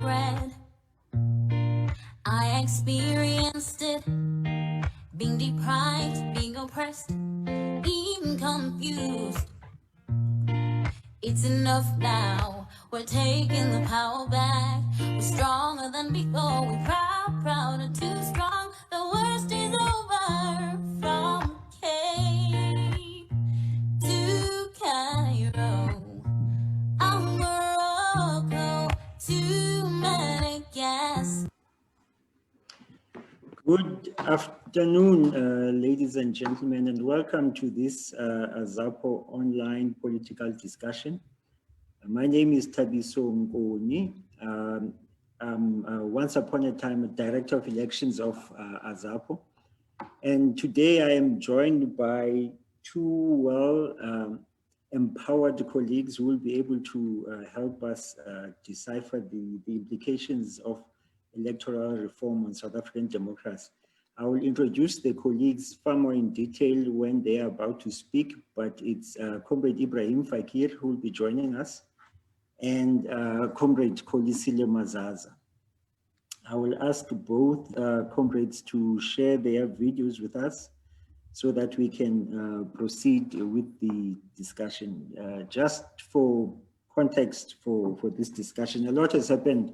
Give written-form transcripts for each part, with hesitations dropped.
bread. I experienced it, being deprived, being oppressed, being confused. It's enough now, we're taking the power back. We're stronger than before, we're proud and too strong. The worst is over, from Cape to Cairo, Morocco to Madagascar. Good afternoon, ladies and gentlemen, and welcome to this AZAPO online political discussion. My name is Tabiso Ngoni. I'm once upon a time Director of Elections of AZAPO. And today I am joined by two well-empowered colleagues who will be able to help us decipher the implications of electoral reform on South African democracy. I will introduce the colleagues far more in detail when they are about to speak, but it's Comrade Ebrahim Fakir who will be joining us, and Comrade Kolisile Mazaza. I will ask both comrades to share their videos with us so that we can proceed with the discussion. Just for context for this discussion, a lot has happened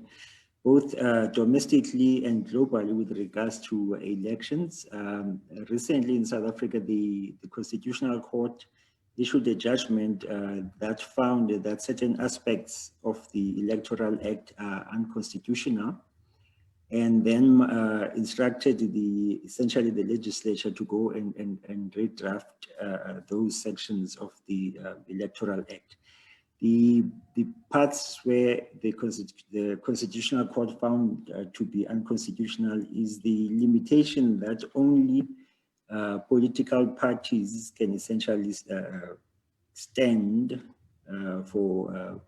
both domestically and globally with regards to elections. Recently in South Africa, the Constitutional Court issued a judgment that found that certain aspects of the Electoral Act are unconstitutional, and then instructed essentially the legislature to go and redraft those sections of the Electoral Act. The parts where the Constitutional Court found to be unconstitutional is the limitation that only political parties can essentially stand for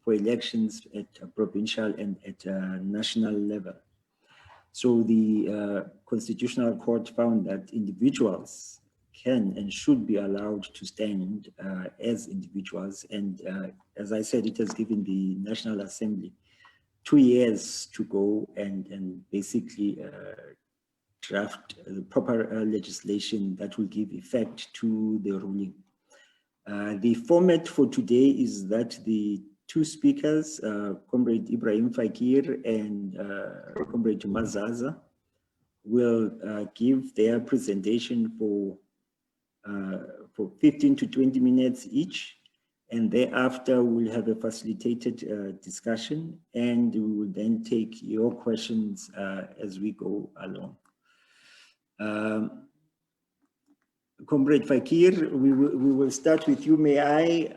elections at provincial and at national level. So the Constitutional Court found that individuals can and should be allowed to stand as individuals. And as I said, it has given the National Assembly 2 years to go and basically draft the proper legislation that will give effect to the ruling. The format for today is that the two speakers, Comrade Ebrahim Fakir and Comrade Mazaza, will give their presentation for 15 to 20 minutes each, and thereafter we'll have a facilitated discussion, and we will then take your questions as we go along. Comrade Fakir, we will start with you. May I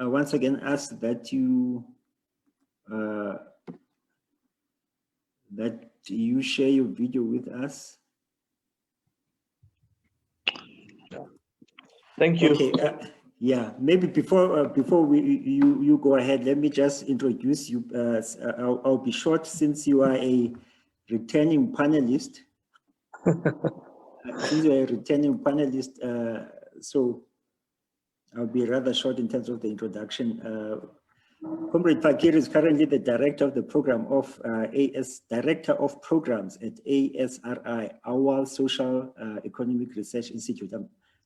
once again ask that you share your video with us? Thank you. Okay. Yeah. Maybe before you go ahead, let me just introduce you. I'll be short since you are a returning panelist. Since you are a returning panelist, so I'll be rather short in terms of the introduction. Comrade Fakir is currently the director of the program of Director of Programs at ASRI, our Social Economic Research Institute.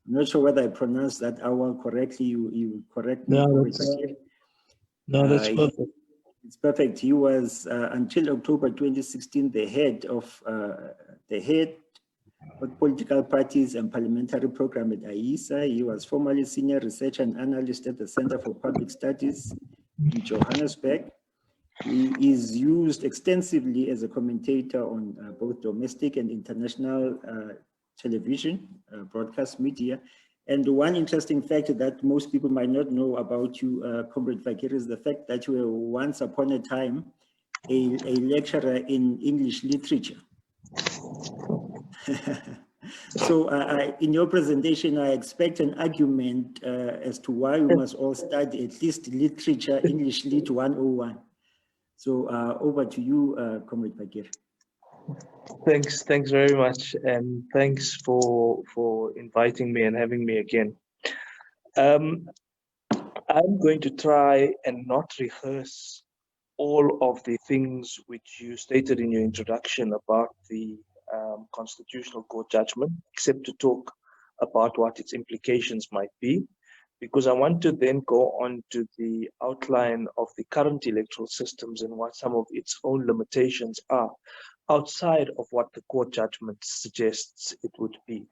I'm not sure whether I pronounced that AWAL correctly. You correct me. No, that's perfect. It's perfect. He was until October 2016 the head of political parties and parliamentary program at AISA. He was formerly senior researcher and analyst at the Center for Public Studies in Johannesburg. He is used extensively as a commentator on both domestic and international television, broadcast media. And one interesting fact that most people might not know about you, Comrade Fakir, is the fact that you were once upon a time a lecturer in English literature. So in your presentation, I expect an argument as to why we must all study at least literature, English Lit 101. So over to you, Comrade Fakir. Thanks very much, and thanks for inviting me and having me again. I'm going to try and not rehearse all of the things which you stated in your introduction about the Constitutional Court judgment, except to talk about what its implications might be, because I want to then go on to the outline of the current electoral systems and what some of its own limitations are outside of what the court judgment suggests it would be.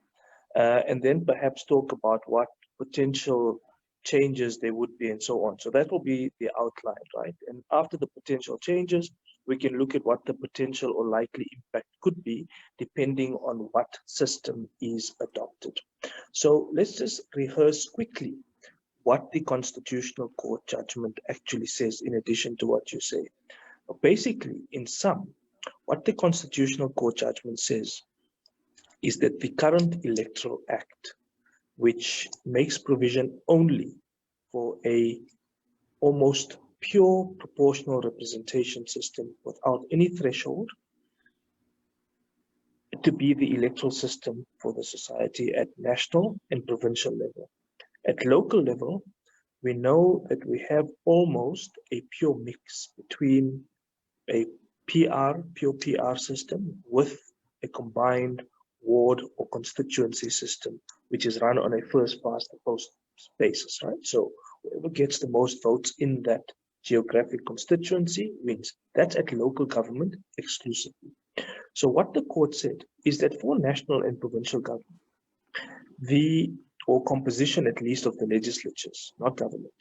And then perhaps talk about what potential changes there would be and so on. So that will be the outline, right? And after the potential changes, we can look at what the potential or likely impact could be depending on what system is adopted. So let's just rehearse quickly what the Constitutional Court judgment actually says in addition to what you say. Basically, in sum, what the Constitutional Court judgment says is that the current Electoral Act, which makes provision only for a almost pure proportional representation system without any threshold, to be the electoral system for the society at national and provincial level. At local level, we know that we have almost a pure mix between a pure PR system with a combined ward or constituency system, which is run on a first past the post basis, right? So whoever gets the most votes in that geographic constituency wins. That's at local government exclusively. So what the court said is that for national and provincial government, or composition at least of the legislatures, not government,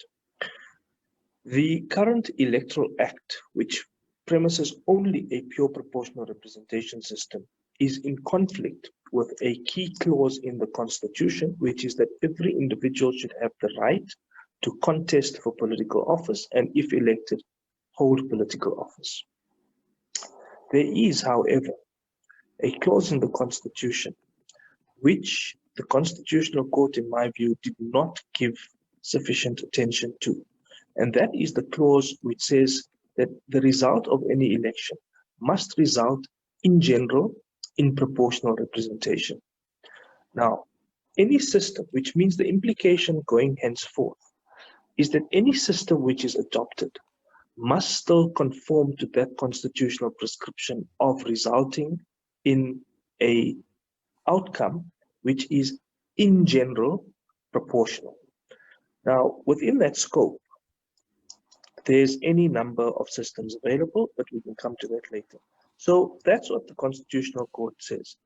the current Electoral Act, which premises only a pure proportional representation system, is in conflict with a key clause in the Constitution, which is that every individual should have the right to contest for political office and, if elected, hold political office. There is, however, a clause in the Constitution which the Constitutional Court, in my view, did not give sufficient attention to. And that is the clause which says that the result of any election must result in general in proportional representation. Now, any system, which means the implication going henceforth, is that any system which is adopted must still conform to that constitutional prescription of resulting in a outcome which is in general proportional. Now, within that scope, there's any number of systems available, but we can come to that later. So that's what the Constitutional Court says.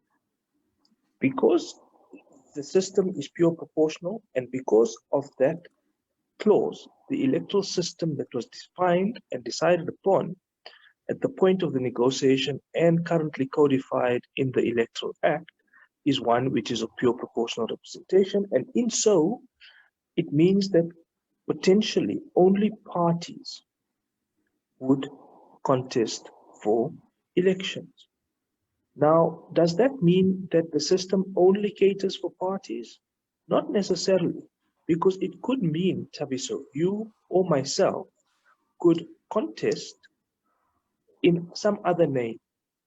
Because the system is pure proportional, and because of that clause, the electoral system that was defined and decided upon at the point of the negotiation and currently codified in the Electoral Act is one which is of pure proportional representation. And in so, it means that potentially only parties would contest for elections. Now, does that mean that the system only caters for parties? Not necessarily, because it could mean, Tabiso, you or myself could contest in some other name,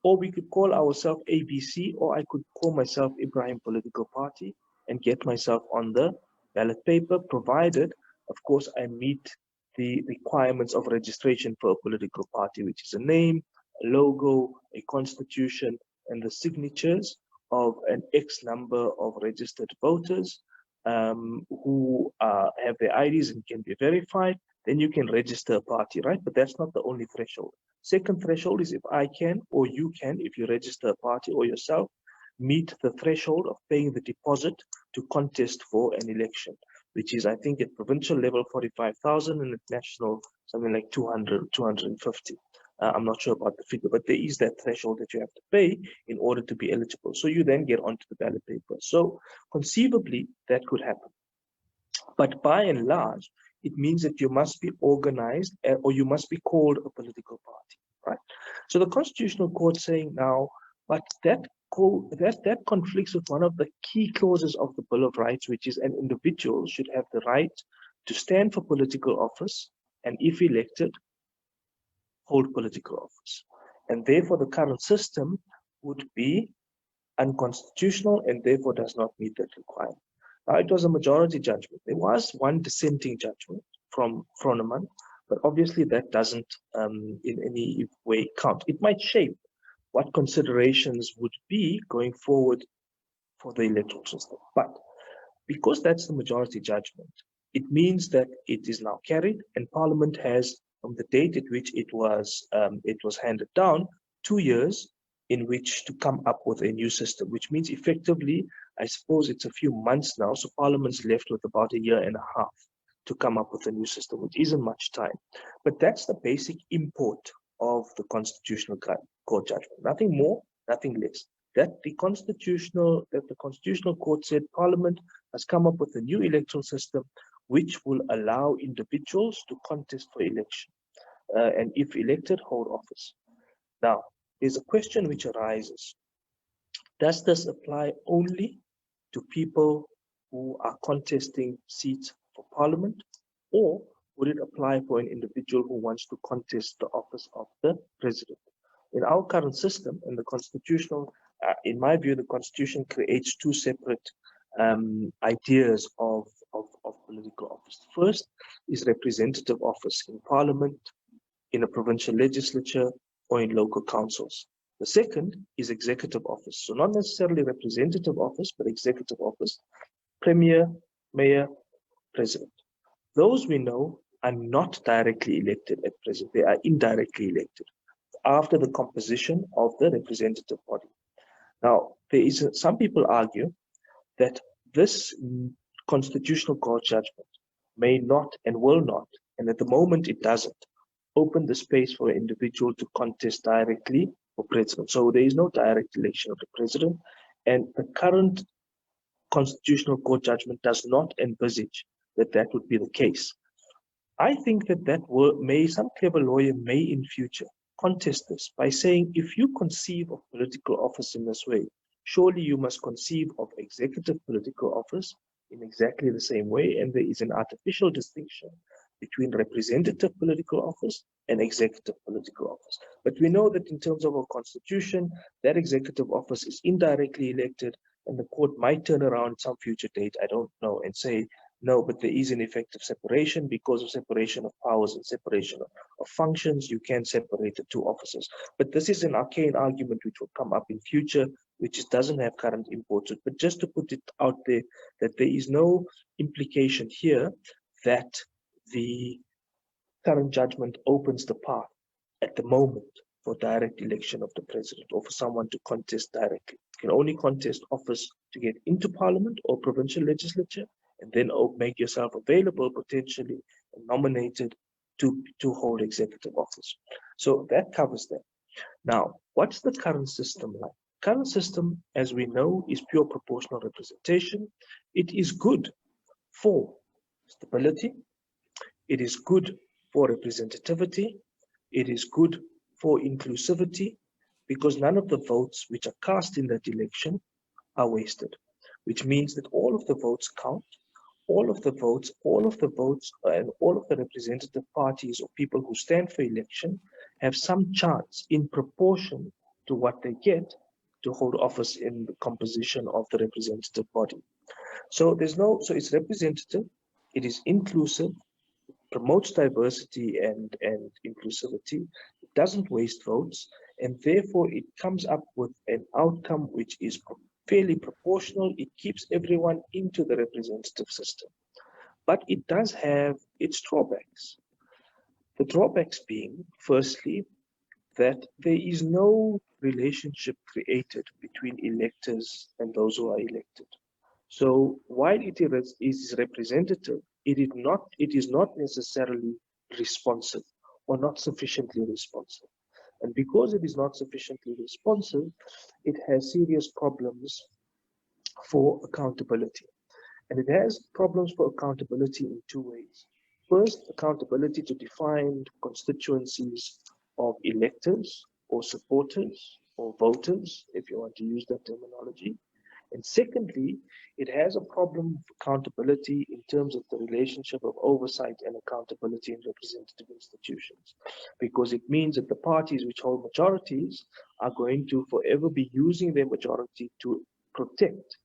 or we could call ourselves ABC, or I could call myself Ebrahim Political Party and get myself on the ballot paper, provided, of course, I meet the requirements of registration for a political party, which is a name, a logo, a constitution, and the signatures of an X number of registered voters who have their IDs and can be verified. Then you can register a party, right? But that's not the only threshold. Second threshold is if I can, or you can, if you register a party or yourself, meet the threshold of paying the deposit to contest for an election, which is, I think, at provincial level, 45,000, and at national, something like 200, 250. I'm not sure about the figure, but there is that threshold that you have to pay in order to be eligible. So you then get onto the ballot paper. So conceivably, that could happen. But by and large, it means that you must be organized or you must be called a political party, right? So the Constitutional Court saying now, but that conflicts with one of the key clauses of the Bill of Rights, which is an individual should have the right to stand for political office and, if elected, hold political office. And therefore, the current system would be unconstitutional and therefore does not meet that requirement. Now, it was a majority judgment. There was one dissenting judgment from Froneman, But obviously that doesn't in any way count. It might shape what considerations would be going forward for the electoral system. But because that's the majority judgment, it means that it is now carried, and Parliament has, from the date at which it was handed down, 2 years in which to come up with a new system, which means effectively, I suppose it's a few months now, so Parliament's left with about a year and a half to come up with a new system, which isn't much time. But that's the basic import of the Constitutional Court judgment. Nothing more, nothing less. That the Constitutional Court said Parliament has come up with a new electoral system which will allow individuals to contest for election and if elected, hold office. Now, there's a question which arises. Does this apply only to people who are contesting seats for Parliament, or would it apply for an individual who wants to contest the office of the President? In our current system, in the constitutional, in my view, the Constitution creates two separate ideas of political office. First is representative office in Parliament, in a provincial legislature, or in local councils. The second is executive office. So not necessarily representative office, but executive office, premier, mayor, president. Those we know are not directly elected at present. They are indirectly elected after the composition of the representative body. Now, some people argue that this Constitutional Court judgment may not and will not, and at the moment it doesn't, open the space for an individual to contest directly for president. So there is no direct election of the president, and the current Constitutional Court judgment does not envisage that that would be the case. I think that some clever lawyer may in future contest this by saying, if you conceive of political office in this way, surely you must conceive of executive political office in exactly the same way, and there is an artificial distinction between representative political office and executive political office. But we know that in terms of our constitution, that executive office is indirectly elected, and the court might turn around at some future date, I don't know, and say, no, but there is an effective separation because of separation of powers and separation of functions. You can separate the two offices. But this is an arcane argument which will come up in future, which doesn't have current import. But just to put it out there, that there is no implication here that the current judgment opens the path at the moment for direct election of the president or for someone to contest directly. You can only contest office to get into Parliament or provincial legislature, and then make yourself available potentially and nominated to hold executive office. So that covers that. Now, what's the current system like? Current system, as we know, is pure proportional representation. It is good for stability. It is good for representativity. It is good for inclusivity, because none of the votes which are cast in that election are wasted, which means that all of the votes count. All of the votes and all of the representative parties or people who stand for election have some chance in proportion to what they get to hold office in the composition of the representative body. So it's representative, it is inclusive, promotes diversity and inclusivity, it doesn't waste votes, and therefore it comes up with an outcome which is fairly proportional. It keeps everyone into the representative system. But it does have its drawbacks. The drawbacks being, firstly, that there is no relationship created between electors and those who are elected. So while it is representative, it is not necessarily responsive or not sufficiently responsive. And because it is not sufficiently responsive, it has serious problems for accountability. And it has problems for accountability in two ways. First, accountability to defined constituencies of electors or supporters or voters, if you want to use that terminology. And secondly, it has a problem of accountability in terms of the relationship of oversight and accountability in representative institutions, because it means that the parties which hold majorities are going to forever be using their majority to protect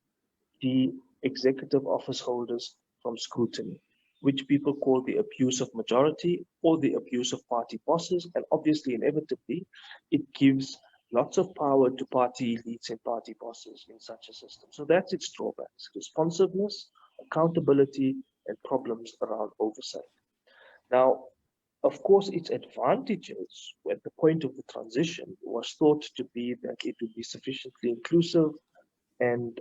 the executive office holders from scrutiny. which people call the abuse of majority or the abuse of party bosses. And obviously, inevitably, it gives lots of power to party elites and party bosses in such a system. So that's its drawbacks: responsiveness, accountability, and problems around oversight. Now, of course, its advantages at the point of the transition was thought to be that it would be sufficiently inclusive and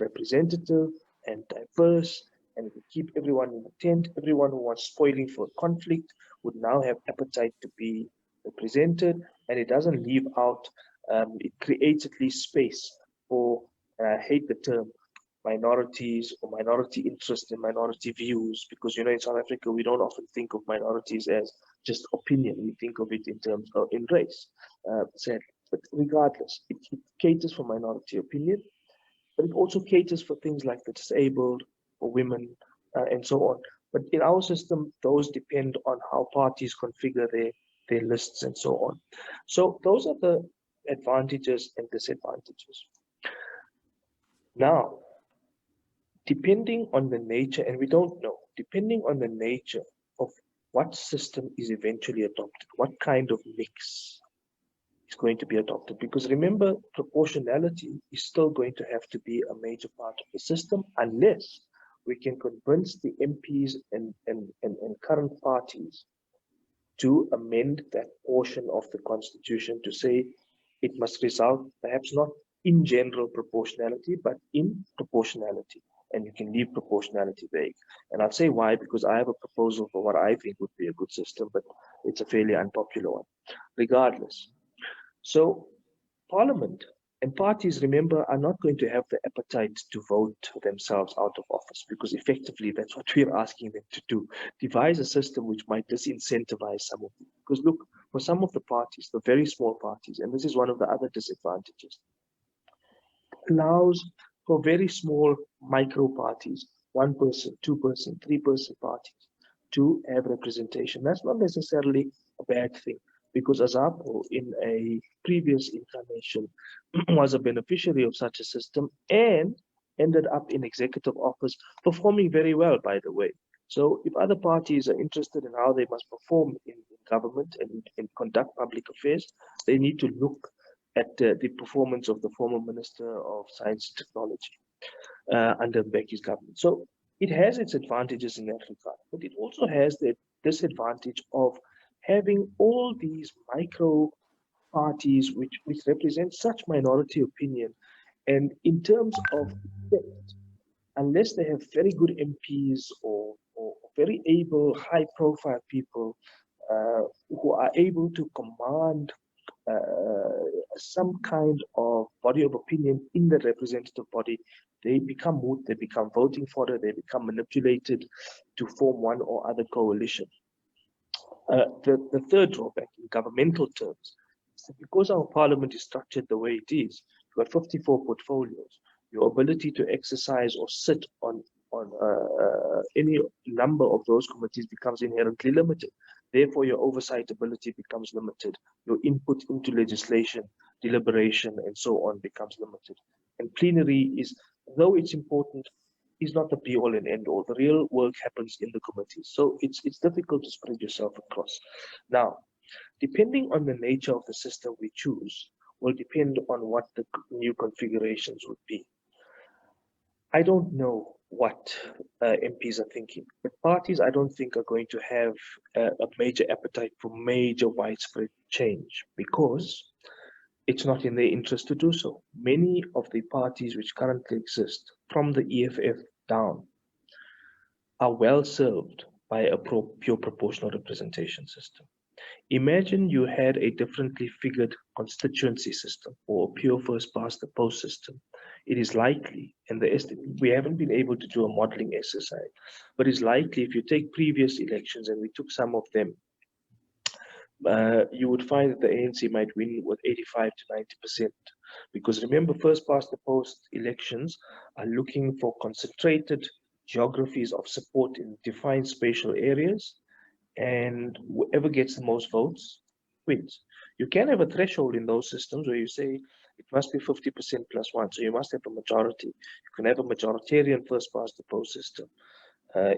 representative and diverse, and it would keep everyone in the tent. Everyone who was spoiling for conflict would now have appetite to be represented, and it doesn't leave out, it creates at least space for, and I hate the term, minorities or minority interest and minority views, because in South Africa we don't often think of minorities as just opinion. We think of it in terms of in race, sadly. But regardless, it caters for minority opinion, but it also caters for things like the disabled or women and so on. But in our system, those depend on how parties configure their lists and so on. So those are the advantages and disadvantages. Now, depending on the nature, and we don't know, depending on the nature of what system is eventually adopted, what kind of mix is going to be adopted. Because remember, proportionality is still going to have to be a major part of the system unless we can convince the MPs and current parties to amend that portion of the constitution to say it must result perhaps not in general proportionality, but in proportionality. And you can leave proportionality vague. And I'll say why, because I have a proposal for what I think would be a good system, but it's a fairly unpopular one. Regardless. So Parliament and parties, remember, are not going to have the appetite to vote themselves out of office, because effectively that's what we're asking them to do. Devise a system which might disincentivize some of them. Because look, for some of the parties, the very small parties, and this is one of the other disadvantages, allows for very small micro parties, 1 person, 2 person, 3 person parties, to have representation. That's not necessarily a bad thing, because AZAPO in a previous incarnation was a beneficiary of such a system and ended up in executive office, performing very well, by the way. So if other parties are interested in how they must perform in government and conduct public affairs, they need to look at the performance of the former Minister of Science and Technology under Mbekki's government. So it has its advantages in that regard, but it also has the disadvantage of having all these micro parties which represent such minority opinion. And in terms of effect, unless they have very good MPs or very able, high-profile people who are able to command some kind of body of opinion in the representative body, they become moot, they become voting fodder, they become manipulated to form one or other coalition. The third drawback in governmental terms is that because our parliament is structured the way it is, you've got 54 portfolios, your ability to exercise or sit on any number of those committees becomes inherently limited. Therefore, your oversight ability becomes limited. Your input into legislation, deliberation, and so on becomes limited. And plenary is, though it's important, is not the be-all and end-all. The real work happens in the committees. So it's difficult to spread yourself across. Now, depending on the nature of the system we choose, will depend on what the new configurations would be. I don't know what MPs are thinking, but parties I don't think are going to have a major appetite for major widespread change, because it's not in their interest to do so. Many of the parties which currently exist, from the EFF down, are well served by a pure proportional representation system. Imagine you had a differently figured constituency system or a pure first past the post system. It is likely, and we haven't been able to do a modeling exercise, but it's likely if you take previous elections, and we took some of them, you would find that the ANC might win with 85 to 90%. Because remember, first past the post elections are looking for concentrated geographies of support in defined spatial areas, and whoever gets the most votes wins. You can have a threshold in those systems where you say it must be 50% plus one, so you must have a majority. You can have a majoritarian first past the post system.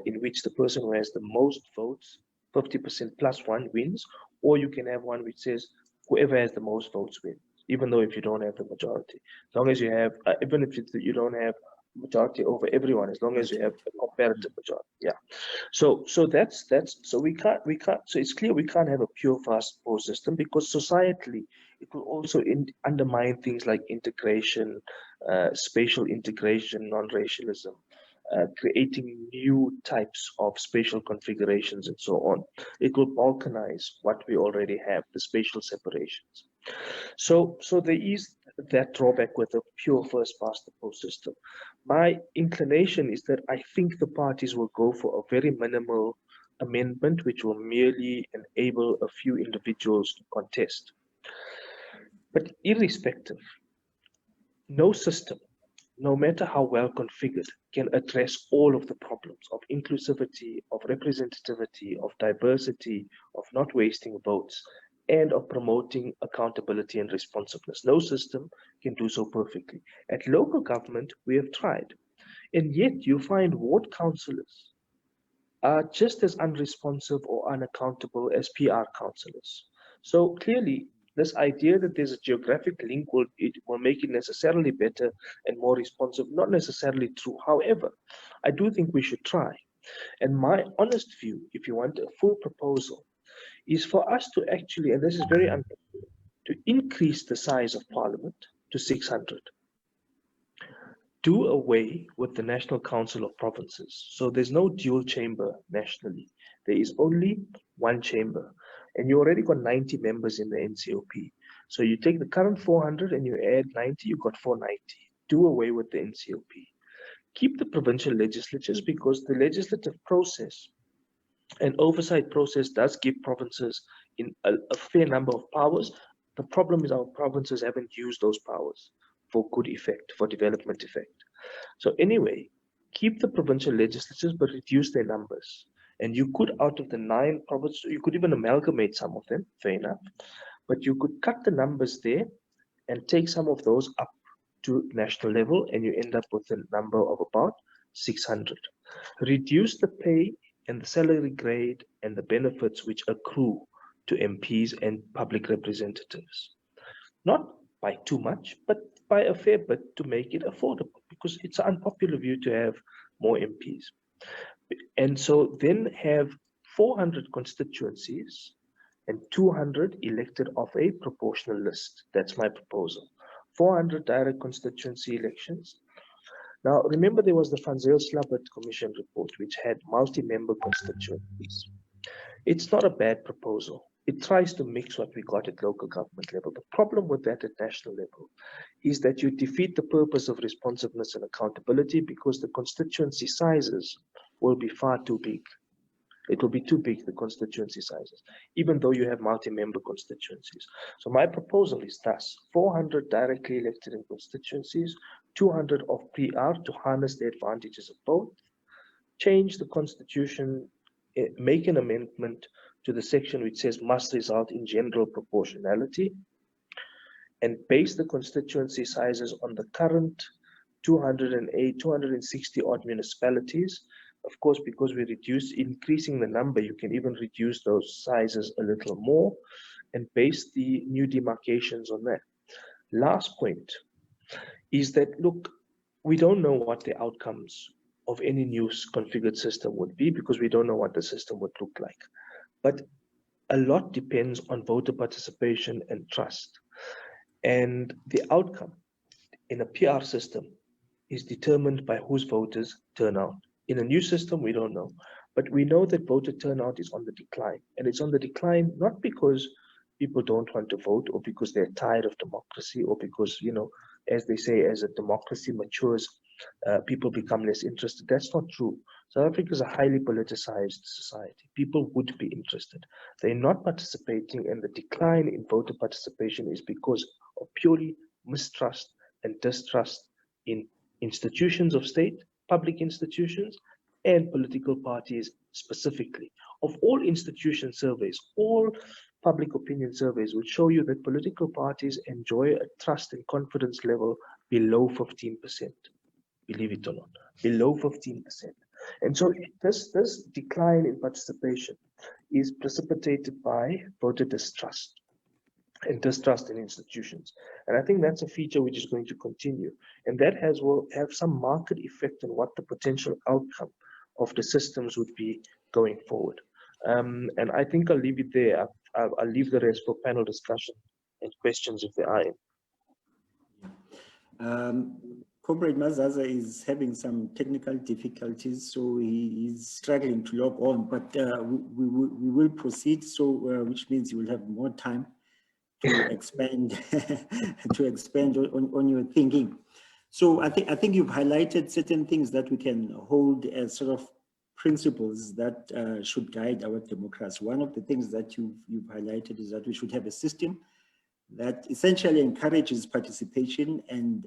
in which the person who has the most votes, 50% plus one, wins, or you can have one which says whoever has the most votes wins, even though if you don't have the majority. As long as you have, even if you don't have majority over everyone, as long as you have a comparative majority. Yeah. So that's so we can't so it's clear we can't have a pure fast post system, because societally it will also undermine things like integration, spatial integration, non-racialism, creating new types of spatial configurations and so on. It will balkanize what we already have, the spatial separations. So there is that drawback with a pure first past the post system. My inclination is that I think the parties will go for a very minimal amendment, which will merely enable a few individuals to contest. But irrespective, no system, no matter how well configured, can address all of the problems of inclusivity, of representativity, of diversity, of not wasting votes, and of promoting accountability and responsiveness. No system can do so perfectly. At local government, we have tried, and yet you find ward councillors are just as unresponsive or unaccountable as PR councillors. So clearly, this idea that there's a geographic link it will make it necessarily better and more responsive, not necessarily true. However, I do think we should try. And my honest view, if you want a full proposal, is for us to actually, and this is very unpopular, to increase the size of parliament to 600. Do away with the National Council of Provinces. So there's no dual chamber nationally. There is only one chamber. And you already got 90 members in the NCOP. So you take the current 400 and you add 90, you got 490. Do away with the NCOP. Keep the provincial legislatures, because the legislative process and oversight process does give provinces in a fair number of powers. The problem is our provinces haven't used those powers for good effect, for development effect. So anyway, keep the provincial legislatures, but reduce their numbers. And you could, out of the 9 provinces, you could even amalgamate some of them, fair enough. But you could cut the numbers there and take some of those up to national level, and you end up with a number of about 600. Reduce the pay and the salary grade and the benefits which accrue to MPs and public representatives. Not by too much, but by a fair bit, to make it affordable, because it's an unpopular view to have more MPs. And so then have 400 constituencies and 200 elected off a proportional list. That's my proposal. 400 direct constituency elections. Now, remember, there was the Van Zyl-Slabbert Commission report, which had multi-member constituencies. It's not a bad proposal. It tries to mix what we got at local government level. The problem with that at national level is that you defeat the purpose of responsiveness and accountability, because the constituency sizes will be far too big. It will be too big, the constituency sizes, even though you have multi-member constituencies. So my proposal is thus: 400 directly elected in constituencies, 200 of PR to harness the advantages of both, change the constitution, make an amendment to the section which says must result in general proportionality, and base the constituency sizes on the current 208, 260 odd municipalities. Of course, because we increasing the number, you can even reduce those sizes a little more and base the new demarcations on that. Last point is that, look, we don't know what the outcomes of any new configured system would be, because we don't know what the system would look like. But a lot depends on voter participation and trust. And the outcome in a PR system is determined by whose voters turn out. In a new system, we don't know. But we know that voter turnout is on the decline. And it's on the decline not because people don't want to vote, or because they're tired of democracy, or because, as they say, as a democracy matures, people become less interested. That's not true. South Africa is a highly politicized society. People would be interested. They're not participating, and the decline in voter participation is because of purely mistrust and distrust in institutions of state, public institutions, and political parties specifically. Of all institution surveys, all public opinion surveys will show you that political parties enjoy a trust and confidence level below 15%. Believe it or not, below 15%. And so this decline in participation is precipitated by voter distrust and distrust in institutions. And I think that's a feature which is going to continue. And that will have some market effect on what the potential outcome of the systems would be going forward. And I think I'll leave it there. I'll leave the rest for panel discussion and questions if there are any. Comrade Mazaza is having some technical difficulties, so he is struggling to log on, but we will proceed, so which means you will have more time to expand to expand on your thinking. So I think you've highlighted certain things that we can hold as sort of principles that should guide our democracy. One of the things that you've highlighted is that we should have a system that essentially encourages participation and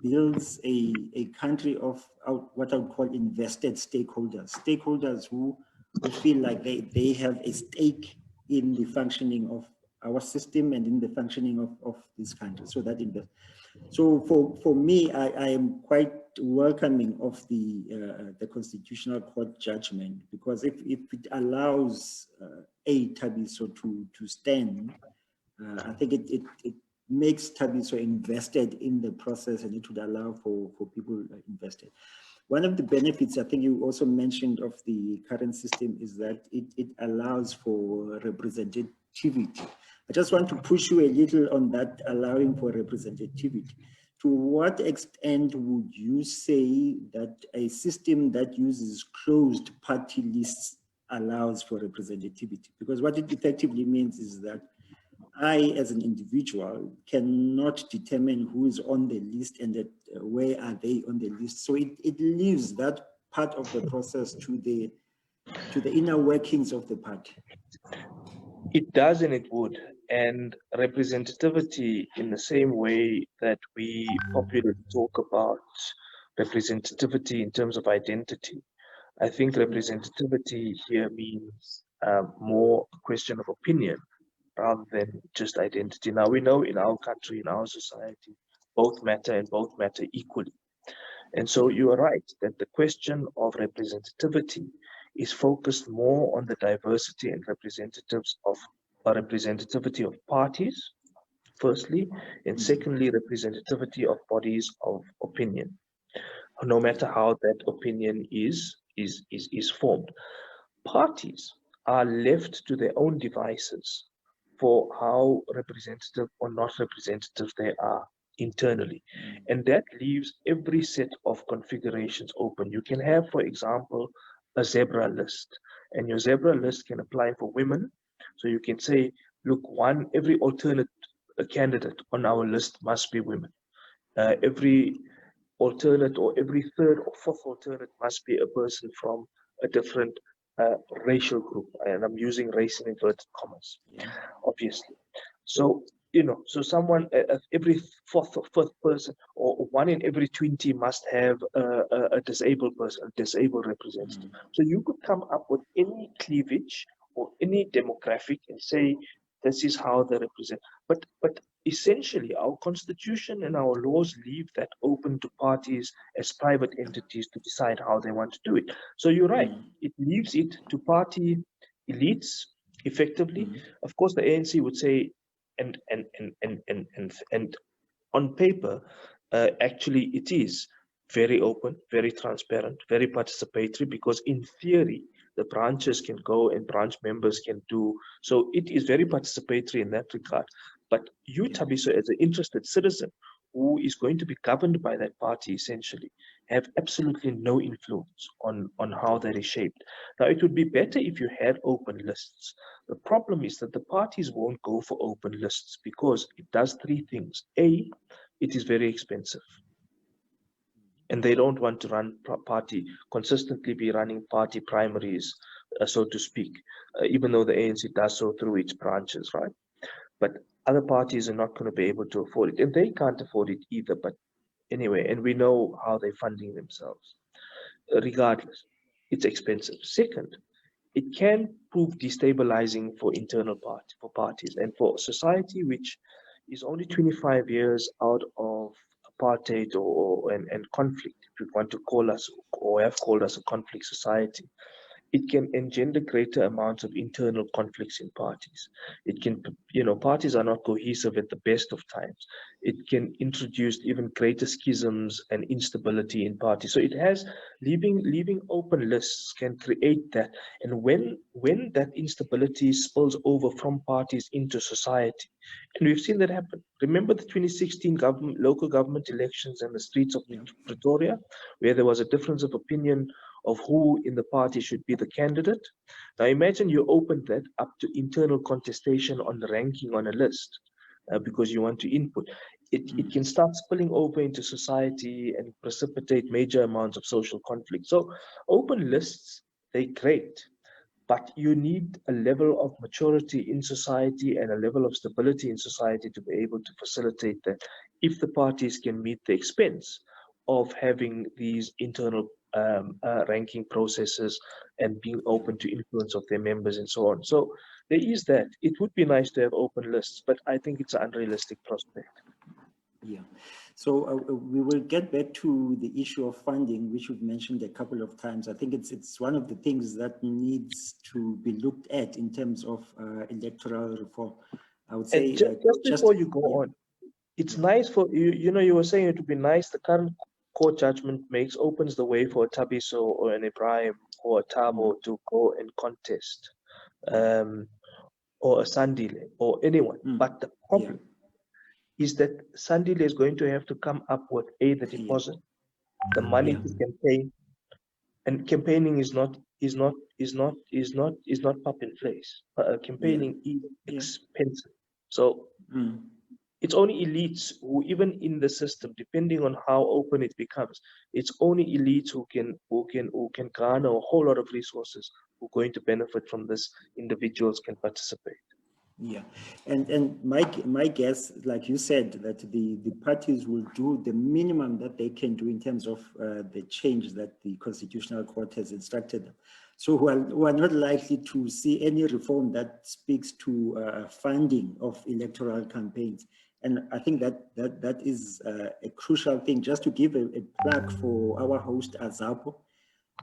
builds a country of what I would call invested stakeholders who feel like they have a stake in the functioning of our system and in the functioning of this country. So that so for me, I am quite welcoming of the Constitutional Court judgment, because if it allows Thabiso to stand, I think it makes Thabiso invested in the process, and it would allow for people invested. One of the benefits I think you also mentioned of the current system is that it allows for representativity. I just want to push you a little on that, allowing for representativity. To what extent would you say that a system that uses closed party lists allows for representativity? Because what it effectively means is that I, as an individual, cannot determine who is on the list and that, where are they on the list. So it leaves that part of the process to the inner workings of the party. It does, and it would. And representativity, in the same way that we popularly talk about representativity in terms of identity, I think representativity here means more a question of opinion rather than just identity. Now, we know in our country, in our society, both matter and both matter equally. And so you are right that the question of representativity is focused more on the diversity and representativity of parties, firstly, and secondly, representativity of bodies of opinion, no matter how that opinion is formed. Parties are left to their own devices for how representative or not representative they are internally. And that leaves every set of configurations open. You can have, for example, a zebra list, and your zebra list can apply for women. So you can say, look, every alternate candidate on our list must be women. Every alternate or every third or fourth alternate must be a person from a different racial group, and I'm using race in inverted commas, obviously. So so someone every fourth or fifth person, or 1 in every 20 must have a disabled person, a disabled representative. So you could come up with any cleavage or any demographic and say this is how they represent. But essentially, our constitution and our laws leave that open to parties as private entities to decide how they want to do it. So you're right, it leaves it to party elites, effectively. Of course, the ANC would say, and on paper, actually it is very open, very transparent, very participatory, because in theory, the branches can go and branch members can do. So it is very participatory in that regard. But you, Thabiso, as an interested citizen who is going to be governed by that party, essentially, have absolutely no influence on how that is shaped. Now, it would be better if you had open lists. The problem is that the parties won't go for open lists because it does 3 things. A, it is very expensive, and they don't want to run consistently be running party primaries, so to speak, even though the ANC does so through its branches, right? But other parties are not going to be able to afford it, and they can't afford it either. But anyway, and we know how they're funding themselves. Regardless, it's expensive. Second, it can prove destabilizing for parties and for society, which is only 25 years out of apartheid and conflict. if you want to call us or have called us a conflict society, it can engender greater amounts of internal conflicts in parties. It can, parties are not cohesive at the best of times. It can introduce even greater schisms and instability in parties. So it has leaving open lists can create that. And when that instability spills over from parties into society, and we've seen that happen. Remember the 2016 local government elections and the streets of Pretoria, where there was a difference of opinion of who in the party should be the candidate. Now imagine you open that up to internal contestation on the ranking on a list because you want to input. It can start spilling over into society and precipitate major amounts of social conflict. So open lists, they're great, but you need a level of maturity in society and a level of stability in society to be able to facilitate that if the parties can meet the expense of having these internal ranking processes and being open to influence of their members and so on. So there is that. It would be nice to have open lists, but I think it's an unrealistic prospect. Yeah. So we will get back to the issue of funding, which you've mentioned a couple of times. I think it's one of the things that needs to be looked at in terms of electoral reform. I would say just before you go on, it's nice for you. You were saying it would be nice. The current court judgment opens the way for a Tabiso or an Ebrahim or a Tabo to go and contest, or a Sandile or anyone. But the problem is that Sandile is going to have to come up with the deposit, the money to campaign, and campaigning is not pop in place. Campaigning is expensive. So it's only elites who, even in the system, depending on how open it becomes, it's only elites who can garner a whole lot of resources who are going to benefit from this. Individuals can participate. Yeah, and my guess, like you said, that the parties will do the minimum that they can do in terms of the change that the Constitutional Court has instructed them. So we're not likely to see any reform that speaks to funding of electoral campaigns. And I think that is a crucial thing. Just to give a plug for our host, AZAPO.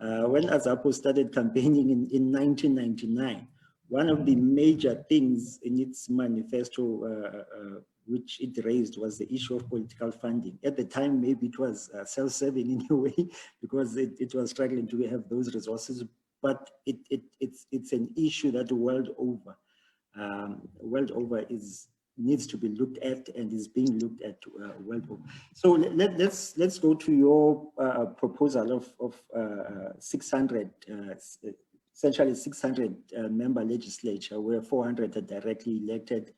When AZAPO started campaigning in 1999, one of the major things in its manifesto, which it raised, was the issue of political funding. At the time, maybe it was self-serving in a way, because it was struggling to have those resources, but it's an issue that world over needs to be looked at and is being looked at world over. So let's go to your proposal of 600. Essentially 600 member legislature, where 400 are directly elected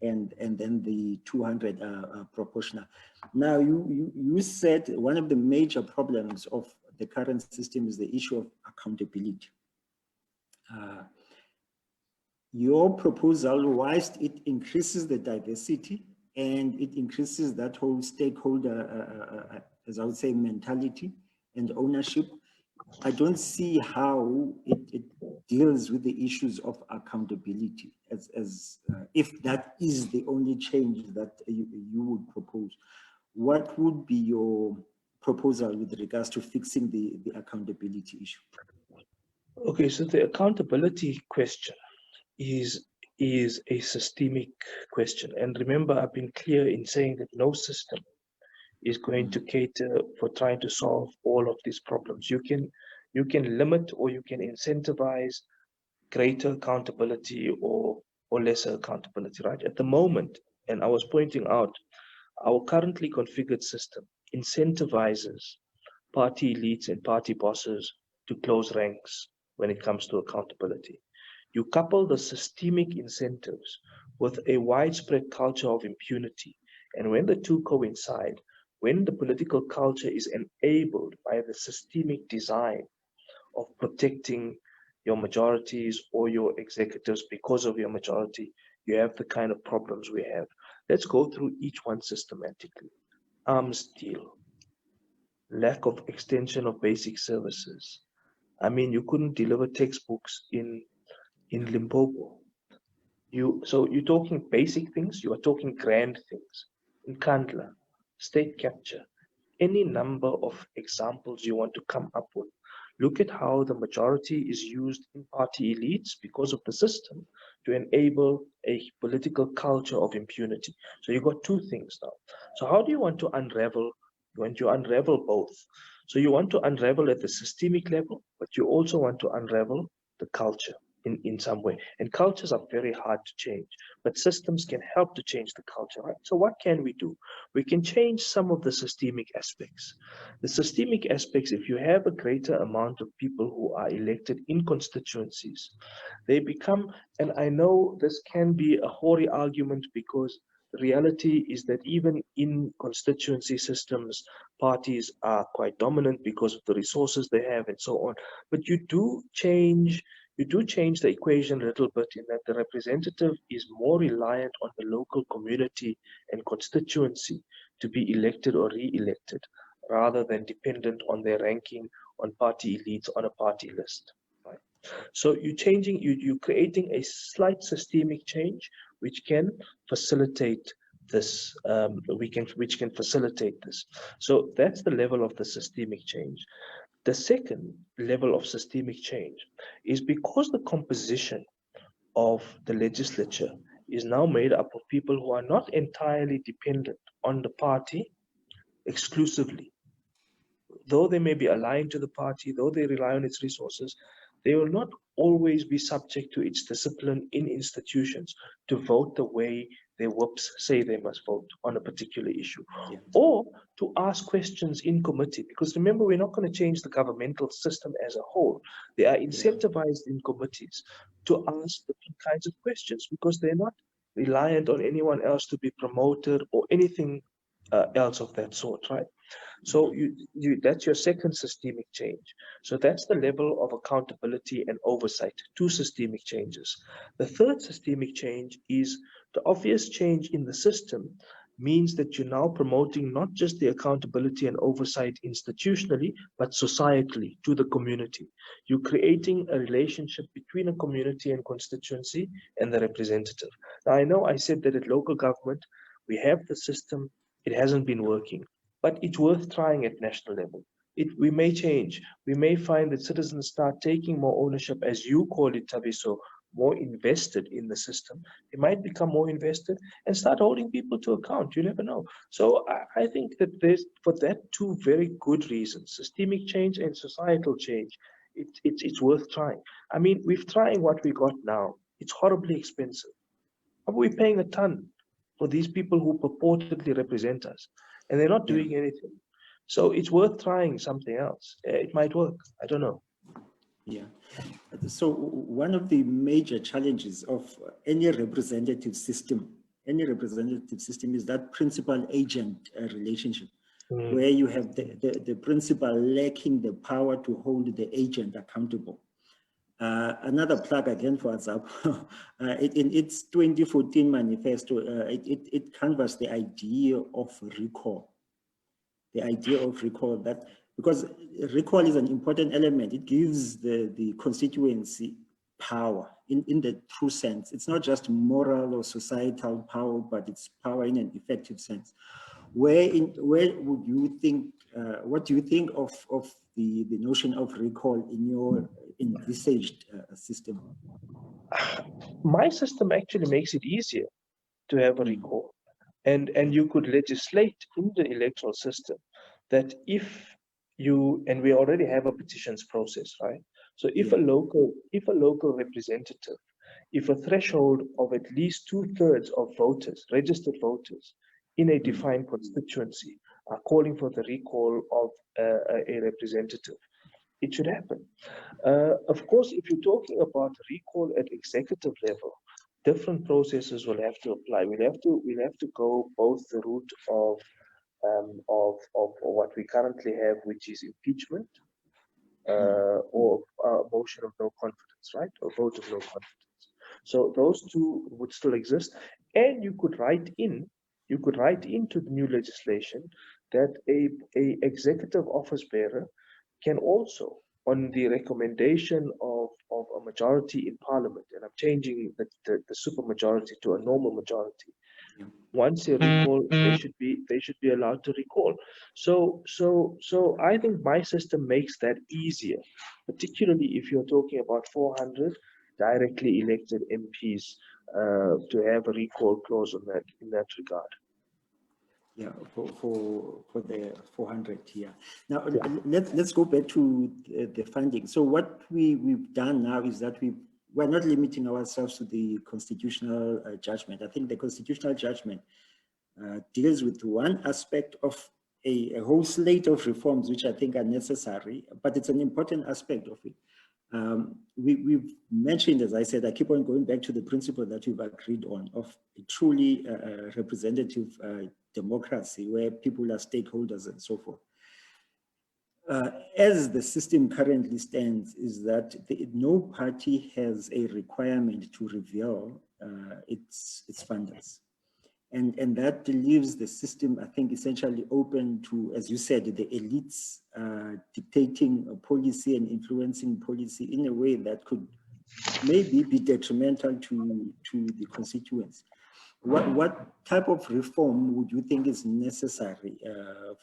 and then the 200 are proportional. Now, you said one of the major problems of the current system is the issue of accountability. Your proposal, whilst it increases the diversity and it increases that whole stakeholder, as I would say, mentality and ownership, I don't see how it deals with the issues of accountability, as if that is the only change that you would propose. What would be your proposal with regards to fixing the accountability issue? Okay, so the accountability question is a systemic question. And remember, I've been clear in saying that no system is going to cater for trying to solve all of these problems. You can limit or you can incentivize greater accountability or lesser accountability, right? At the moment, and I was pointing out, our currently configured system incentivizes party elites and party bosses to close ranks when it comes to accountability. You couple the systemic incentives with a widespread culture of impunity, and when the two coincide, when the political culture is enabled by the systemic design of protecting your majorities or your executives because of your majority, you have the kind of problems we have. Let's go through each one systematically. Arms deal, lack of extension of basic services. I mean, you couldn't deliver textbooks in Limpopo. So you're talking basic things, you are talking grand things. In Kandla, state capture, any number of examples you want to come up with. Look at how the majority is used in party elites because of the system to enable a political culture of impunity. So you've got two things now. So how do you want to unravel? You want to unravel both. So you want to unravel at the systemic level, but you also want to unravel the culture in some way. And cultures are very hard to change, but systems can help to change the culture, right? So what can we do? We can change some of the systemic aspects. The systemic aspects, if you have a greater amount of people who are elected in constituencies, they become, and I know this can be a hoary argument because the reality is that even in constituency systems, parties are quite dominant because of the resources they have and so on. But you do change the equation a little bit in that the representative is more reliant on the local community and constituency to be elected or re-elected rather than dependent on their ranking on party elites on a party list. Right? So you're creating a slight systemic change which can facilitate this. Which can facilitate this. So that's the level of the systemic change. The second level of systemic change is because the composition of the legislature is now made up of people who are not entirely dependent on the party exclusively. Though they may be aligned to the party, though they rely on its resources, they will not always be subject to its discipline in institutions to vote the way their whips say they must vote on a particular issue, Yeah. or to ask questions in committee. Because remember, we're not going to change the governmental system as a whole. They are incentivized in committees to ask different kinds of questions because they're not reliant on anyone else to be promoted or anything else of that sort, right? So that's your second systemic change. So that's the level of accountability and oversight, two systemic changes. The third systemic change is the obvious change in the system means that you're now promoting not just the accountability and oversight institutionally, but societally to the community. You're creating a relationship between a community and constituency and the representative. Now, I know I said that at local government, we have the system, it hasn't been working, but it's worth trying at national level. We may change. We may find that citizens start taking more ownership, as you call it, Tabiso, more invested in the system. They might become more invested and start holding people to account. You never know. So I think that there's, for that, two very good reasons, systemic change and societal change. It's worth trying. I mean, we're trying what we got now. It's horribly expensive. Are we paying a ton for these people who purportedly represent us? And they're not Yeah. doing anything. So it's worth trying something else. It might work. I don't know. Yeah. So one of the major challenges of any representative system is that principal agent relationship, where you have the principal lacking the power to hold the agent accountable. Another plug again for AZAPO. In its 2014 manifesto, it canvassed the idea of recall. The idea of recall, that because recall is an important element, it gives the constituency power in the true sense. It's not just moral or societal power, but it's power in an effective sense. Where would you think, what do you think of the notion of recall in your envisaged system? My system actually makes it easier to have a recall. And you could legislate in the electoral system that if you, and we already have a petitions process, right? So if a local representative, if a threshold of at least 2/3 of voters, registered voters in a defined constituency are calling for the recall of a representative, it should happen. Of course, if you're talking about recall at executive level, different processes will have to apply. We'll have to go both the route of what we currently have, which is impeachment, or a motion of no confidence, right? Or vote of no confidence. So those two would still exist, and you could write into the new legislation that a executive office bearer can also, on the recommendation of a majority in parliament, and I'm changing the super majority to a normal majority, Yeah. Once they recall, they should be allowed to recall. So I think my system makes that easier, particularly if you're talking about 400 directly elected MPs, to have a recall clause on that in that regard. Yeah, for the 400 here. Now, Yeah. let's go back to the funding. So what we've done now is that we're not limiting ourselves to the constitutional judgment. I think the constitutional judgment deals with one aspect of a whole slate of reforms, which I think are necessary, but it's an important aspect of it. We've mentioned, as I said, I keep on going back to the principle that we've agreed on of a truly representative democracy where people are stakeholders and so forth. As the system currently stands, is that no party has a requirement to reveal its funders. And that leaves the system, I think, essentially open to, as you said, the elites dictating policy and influencing policy in a way that could maybe be detrimental to the constituents. What type of reform would you think is necessary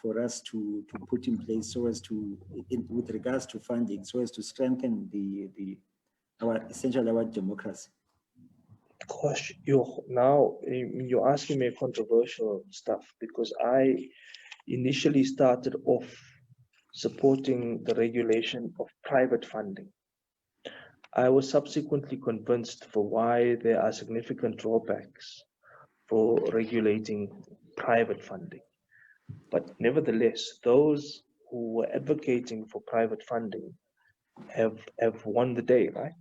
for us to put in place so as to, with regards to funding, so as to strengthen essentially our democracy? Gosh, you're asking me controversial stuff, because I initially started off supporting the regulation of private funding. I was subsequently convinced for why there are significant drawbacks for regulating private funding. But nevertheless, those who were advocating for private funding have won the day, right?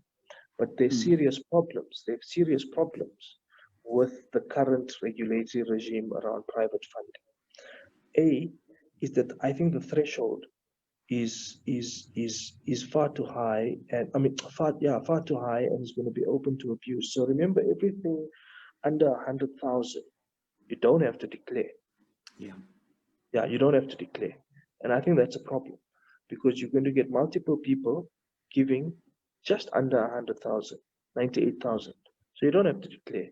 But there's serious problems. They have serious problems with the current regulatory regime around private funding. A is that I think the threshold is far too high, and I mean far too high, and is going to be open to abuse. So remember, everything under 100,000, you don't have to declare. Yeah, you don't have to declare, and I think that's a problem, because you're going to get multiple people giving just under 100,000, 98,000. So you don't have to declare.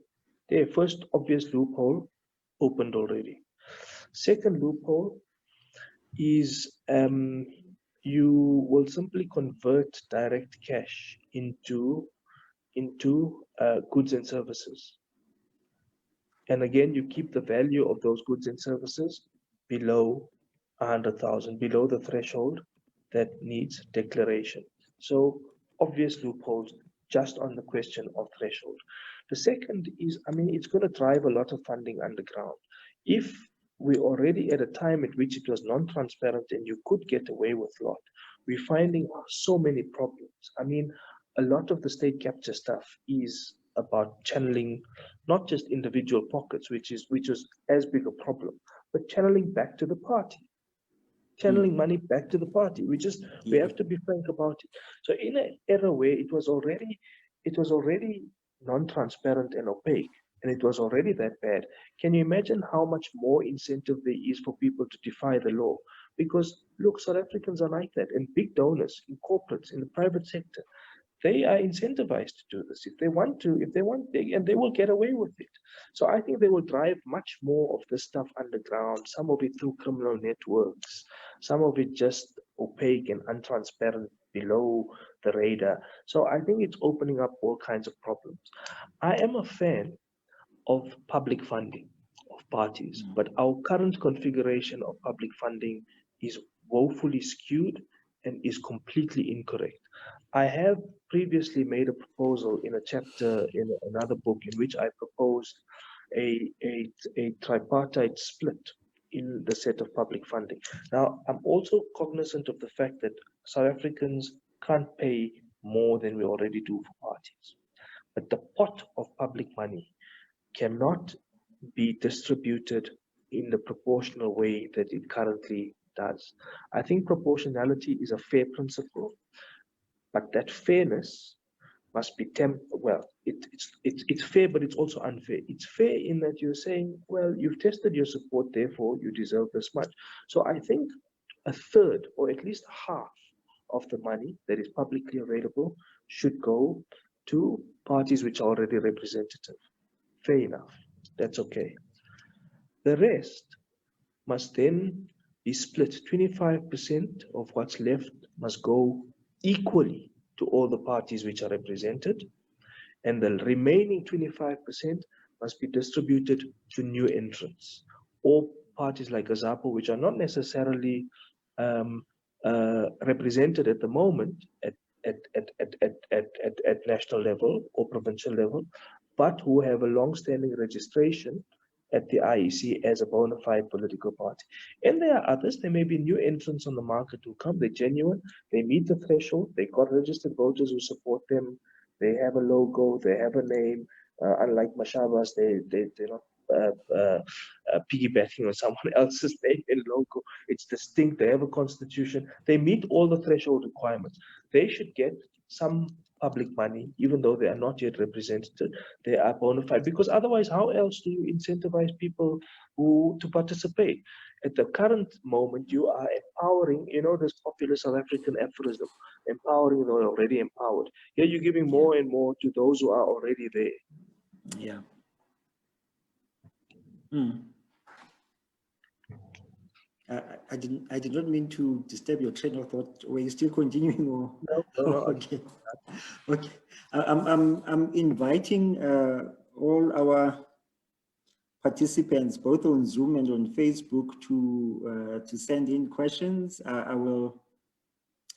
The first obvious loophole opened already. Second loophole is you will simply convert direct cash into goods and services. And again, you keep the value of those goods and services below 100,000, below the threshold that needs declaration. So obvious loopholes just on the question of threshold. The second is, I mean, it's going to drive a lot of funding underground. If we're already at a time at which it was non-transparent and you could get away with a lot, we're finding so many problems. I mean, a lot of the state capture stuff is about channeling not just individual pockets, which was as big a problem, but channeling back to the party, channeling money back to the party. We have to be frank about it. So in an era where it was already non-transparent and opaque, and it was already that bad, can you imagine how much more incentive there is for people to defy the law? Because look, South Africans are like that, and big donors in corporates, in the private sector, they are incentivized to do this. If they want, and they will get away with it. So I think they will drive much more of this stuff underground, some of it through criminal networks, some of it just opaque and untransparent below the radar. So I think it's opening up all kinds of problems. I am a fan of public funding of parties, but our current configuration of public funding is woefully skewed and is completely incorrect. I have previously made a proposal in a chapter in another book in which I proposed a tripartite split in the set of public funding. Now, I'm also cognizant of the fact that South Africans can't pay more than we already do for parties. But the pot of public money cannot be distributed in the proportional way that it currently does. I think proportionality is a fair principle, but that fairness must be it's fair, but it's also unfair. It's fair in that you're saying, well, you've tested your support, therefore you deserve this much. So I think a third or at least half of the money that is publicly available should go to parties which are already representative. Fair enough. That's okay. The rest must then be split. 25% of what's left must go equally to all the parties which are represented, and the remaining 25% must be distributed to new entrants or parties like AZAPO, which are not necessarily represented at the moment at national level or provincial level, but who have a long-standing registration at the IEC as a bona fide political party. And there are others, there may be new entrants on the market who come, they're genuine, they meet the threshold, they got registered voters who support them, they have a logo, they have a name, unlike Mashabas, they're not piggybacking on someone else's name and logo. It's distinct, they have a constitution, they meet all the threshold requirements. They should get some public money, even though they are not yet represented, they are bona fide. Because otherwise, how else do you incentivize people to participate? At the current moment, you are empowering, this popular South African aphorism, empowering the already empowered. Here you're giving more and more to those who are already there. Yeah. I did not mean to disturb your train of thought. Were you still continuing? Or? No. Okay. Okay. I'm inviting all our participants, both on Zoom and on Facebook, to send in questions. I will,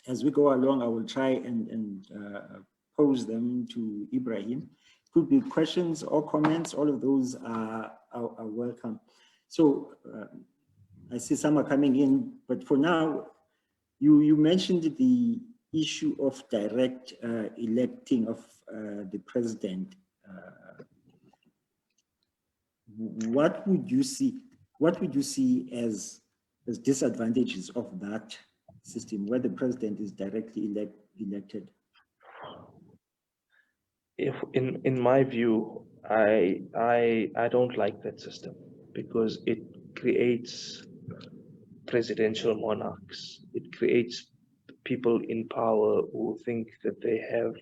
as we go along, I will try and pose them to Ebrahim. Could be questions or comments. All of those are welcome. So I see some are coming in, but for now, you mentioned the issue of direct electing of the president. What would you see as disadvantages of that system where the president is directly elected? If in my view, I don't like that system because it creates presidential monarchs. It creates people in power who think that they have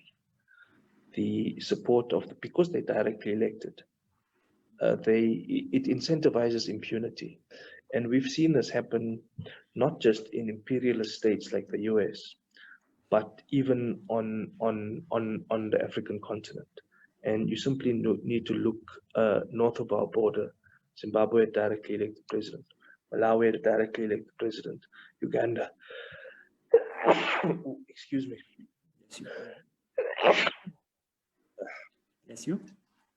the support of because they're directly elected. It incentivizes impunity, and we've seen this happen not just in imperialist states like the US, but even on the African continent. And you simply need to look north of our border. Zimbabwe had directly elected president. Malawi had a directly elected president. Uganda. Excuse me. Yes, you?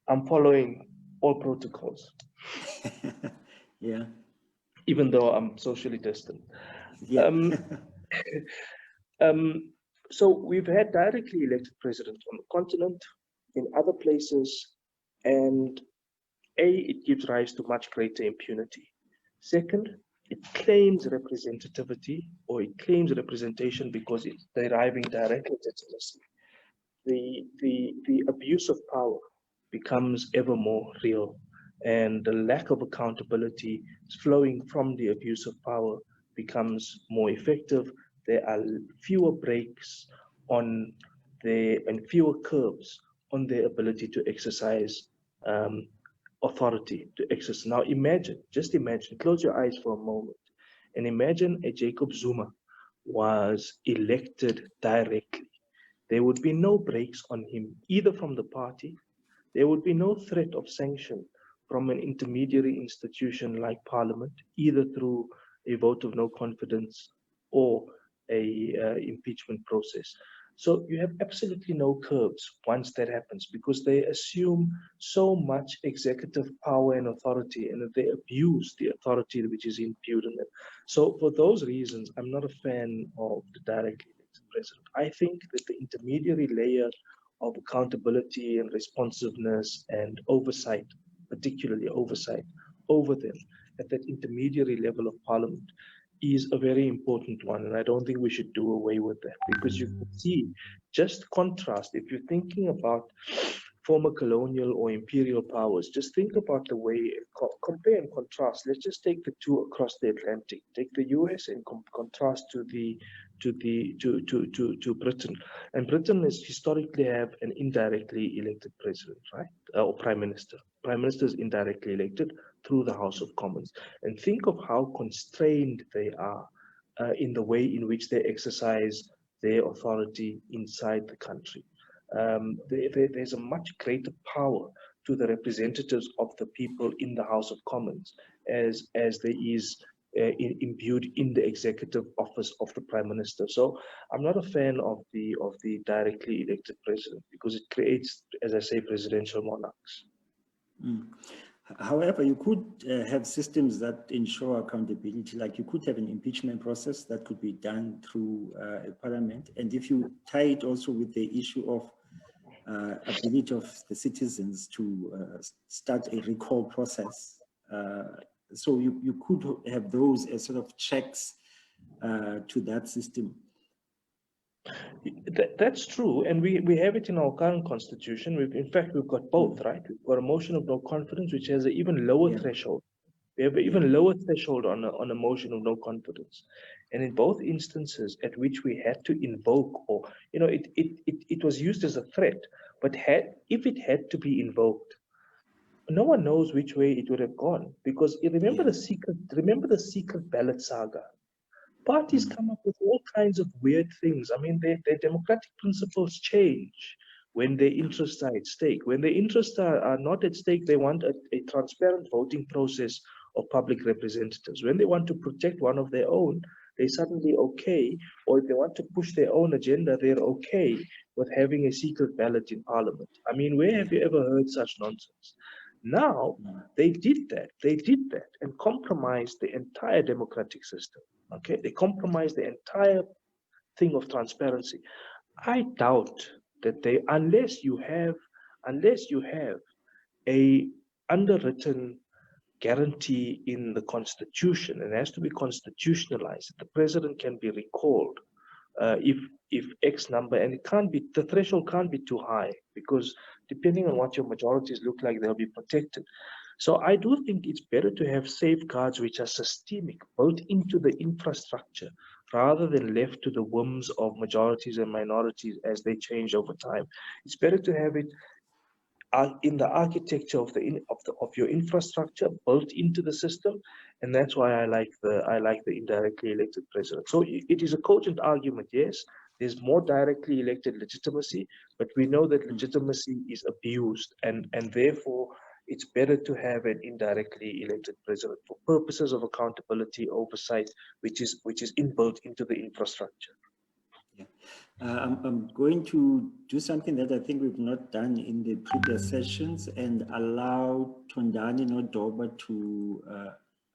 I'm following all protocols. Yeah. Even though I'm socially distant. Yeah. So we've had directly elected presidents on the continent, in other places, and it gives rise to much greater impunity. Second, it claims representativity, or it claims representation because it's deriving direct legitimacy. The abuse of power becomes ever more real, and the lack of accountability flowing from the abuse of power becomes more effective. There are fewer breaks on and fewer curbs on their ability to exercise authority, to exercise. Now just imagine, close your eyes for a moment, and imagine a Jacob Zuma was elected directly. There would be no breaks on him, either from the party. There would be no threat of sanction from an intermediary institution like Parliament, either through a vote of no confidence or a impeachment process. So you have absolutely no curbs once that happens because they assume so much executive power and authority, and that they abuse the authority which is imputed in them. So for those reasons, I'm not a fan of the directly elected president. I think that the intermediary layer of accountability and responsiveness and oversight, particularly oversight over them at that intermediary level of Parliament, is a very important one. And I don't think we should do away with that because you can see just contrast. If you're thinking about former colonial or imperial powers, just think about the way, compare and contrast. Let's just take the two across the Atlantic. Take the US and contrast to the to Britain, and Britain is historically have an indirectly elected president, right, or prime minister. Prime minister is indirectly elected through the House of Commons, and think of how constrained they are in the way in which they exercise their authority inside the country. There's a much greater power to the representatives of the people in the House of Commons as there is imbued in the executive office of the Prime Minister. So I'm not a fan of the directly elected president because it creates, as I say, presidential monarchs. Mm. However, you could have systems that ensure accountability, like you could have an impeachment process that could be done through a parliament. And if you tie it also with the issue of ability of the citizens to start a recall process, so you could have those as sort of checks to that system. That's true, and we have it in our current constitution. In fact, we've got both, right? We've got a motion of no confidence, which has an even lower threshold. We have an even lower threshold on a motion of no confidence, and in both instances at which we had to invoke, or it was used as a threat, but if it had to be invoked, no one knows which way it would have gone, because remember the secret ballot saga. Parties come up with all kinds of weird things. I mean, their democratic principles change when their interests are at stake. When their interests are not at stake, they want a transparent voting process of public representatives. When they want to protect one of their own, they're suddenly okay. Or if they want to push their own agenda, they're okay with having a secret ballot in parliament. I mean, where have you ever heard such nonsense? Now, they did that and compromised the entire democratic system. Okay, they compromised the entire thing of transparency. I doubt that unless you have a underwritten guarantee in the constitution, and it has to be constitutionalized, the president can be recalled if X number, and the threshold can't be too high, because depending on what your majorities look like, they'll be protected. So I do think it's better to have safeguards which are systemic, built into the infrastructure, rather than left to the whims of majorities and minorities as they change over time. It's better to have it in the architecture of your infrastructure built into the system, and that's why I like the indirectly elected president. So it is a cogent argument. Yes, there's more directly elected legitimacy, but we know that legitimacy is abused, and therefore it's better to have an indirectly elected president for purposes of accountability, oversight, which is inbuilt into the infrastructure. Yeah. I'm going to do something that I think we've not done in the previous sessions, and allow Tondani Nodoba to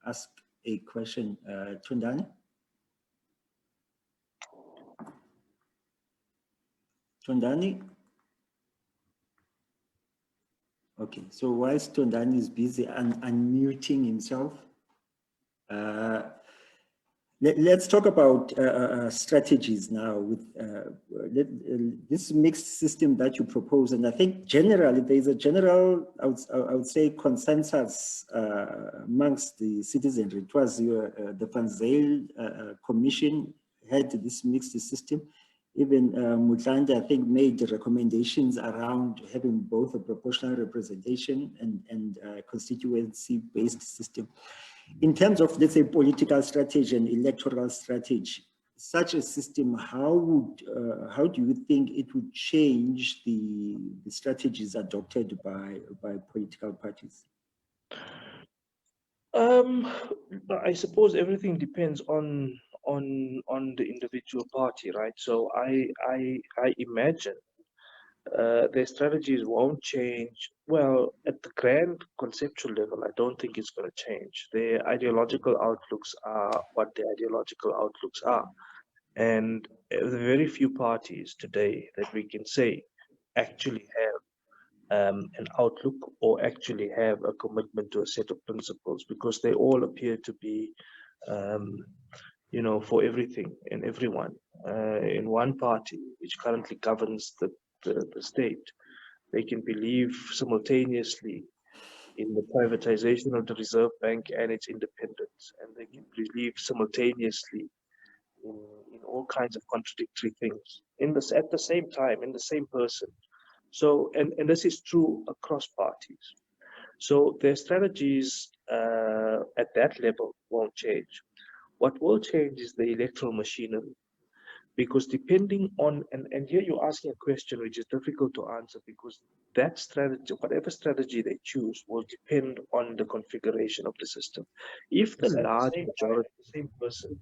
ask a question. Tondani? Tondani? Okay, so whilst Tondani is busy unmuting himself, let's talk about strategies now with this mixed system that you propose. And I think generally there is a general, I would say, consensus amongst the citizenry. It was the Van Zyl Commission had this mixed system. Even Mutlanda, I think, made the recommendations around having both a proportional representation and constituency-based system. In terms of, let's say, political strategy and electoral strategy, such a system, how do you think it would change the strategies adopted by political parties? I suppose everything depends on the individual party, right? So I imagine their strategies won't change. Well, at the grand conceptual level, I don't think it's going to change. Their ideological outlooks are what their ideological outlooks are. And the very few parties today that we can say actually have an outlook or actually have a commitment to a set of principles, because they all appear to be, for everything and everyone. In one party, which currently governs the state, they can believe simultaneously in the privatization of the Reserve Bank and its independence, and they can believe simultaneously in all kinds of contradictory things at the same time, in the same person. So, and this is true across parties. So their strategies at that level won't change. What will change is the electoral machinery, because depending on, and here you're asking a question which is difficult to answer, because that strategy, whatever strategy they choose, will depend on the configuration of the system. If the large majority, the same person,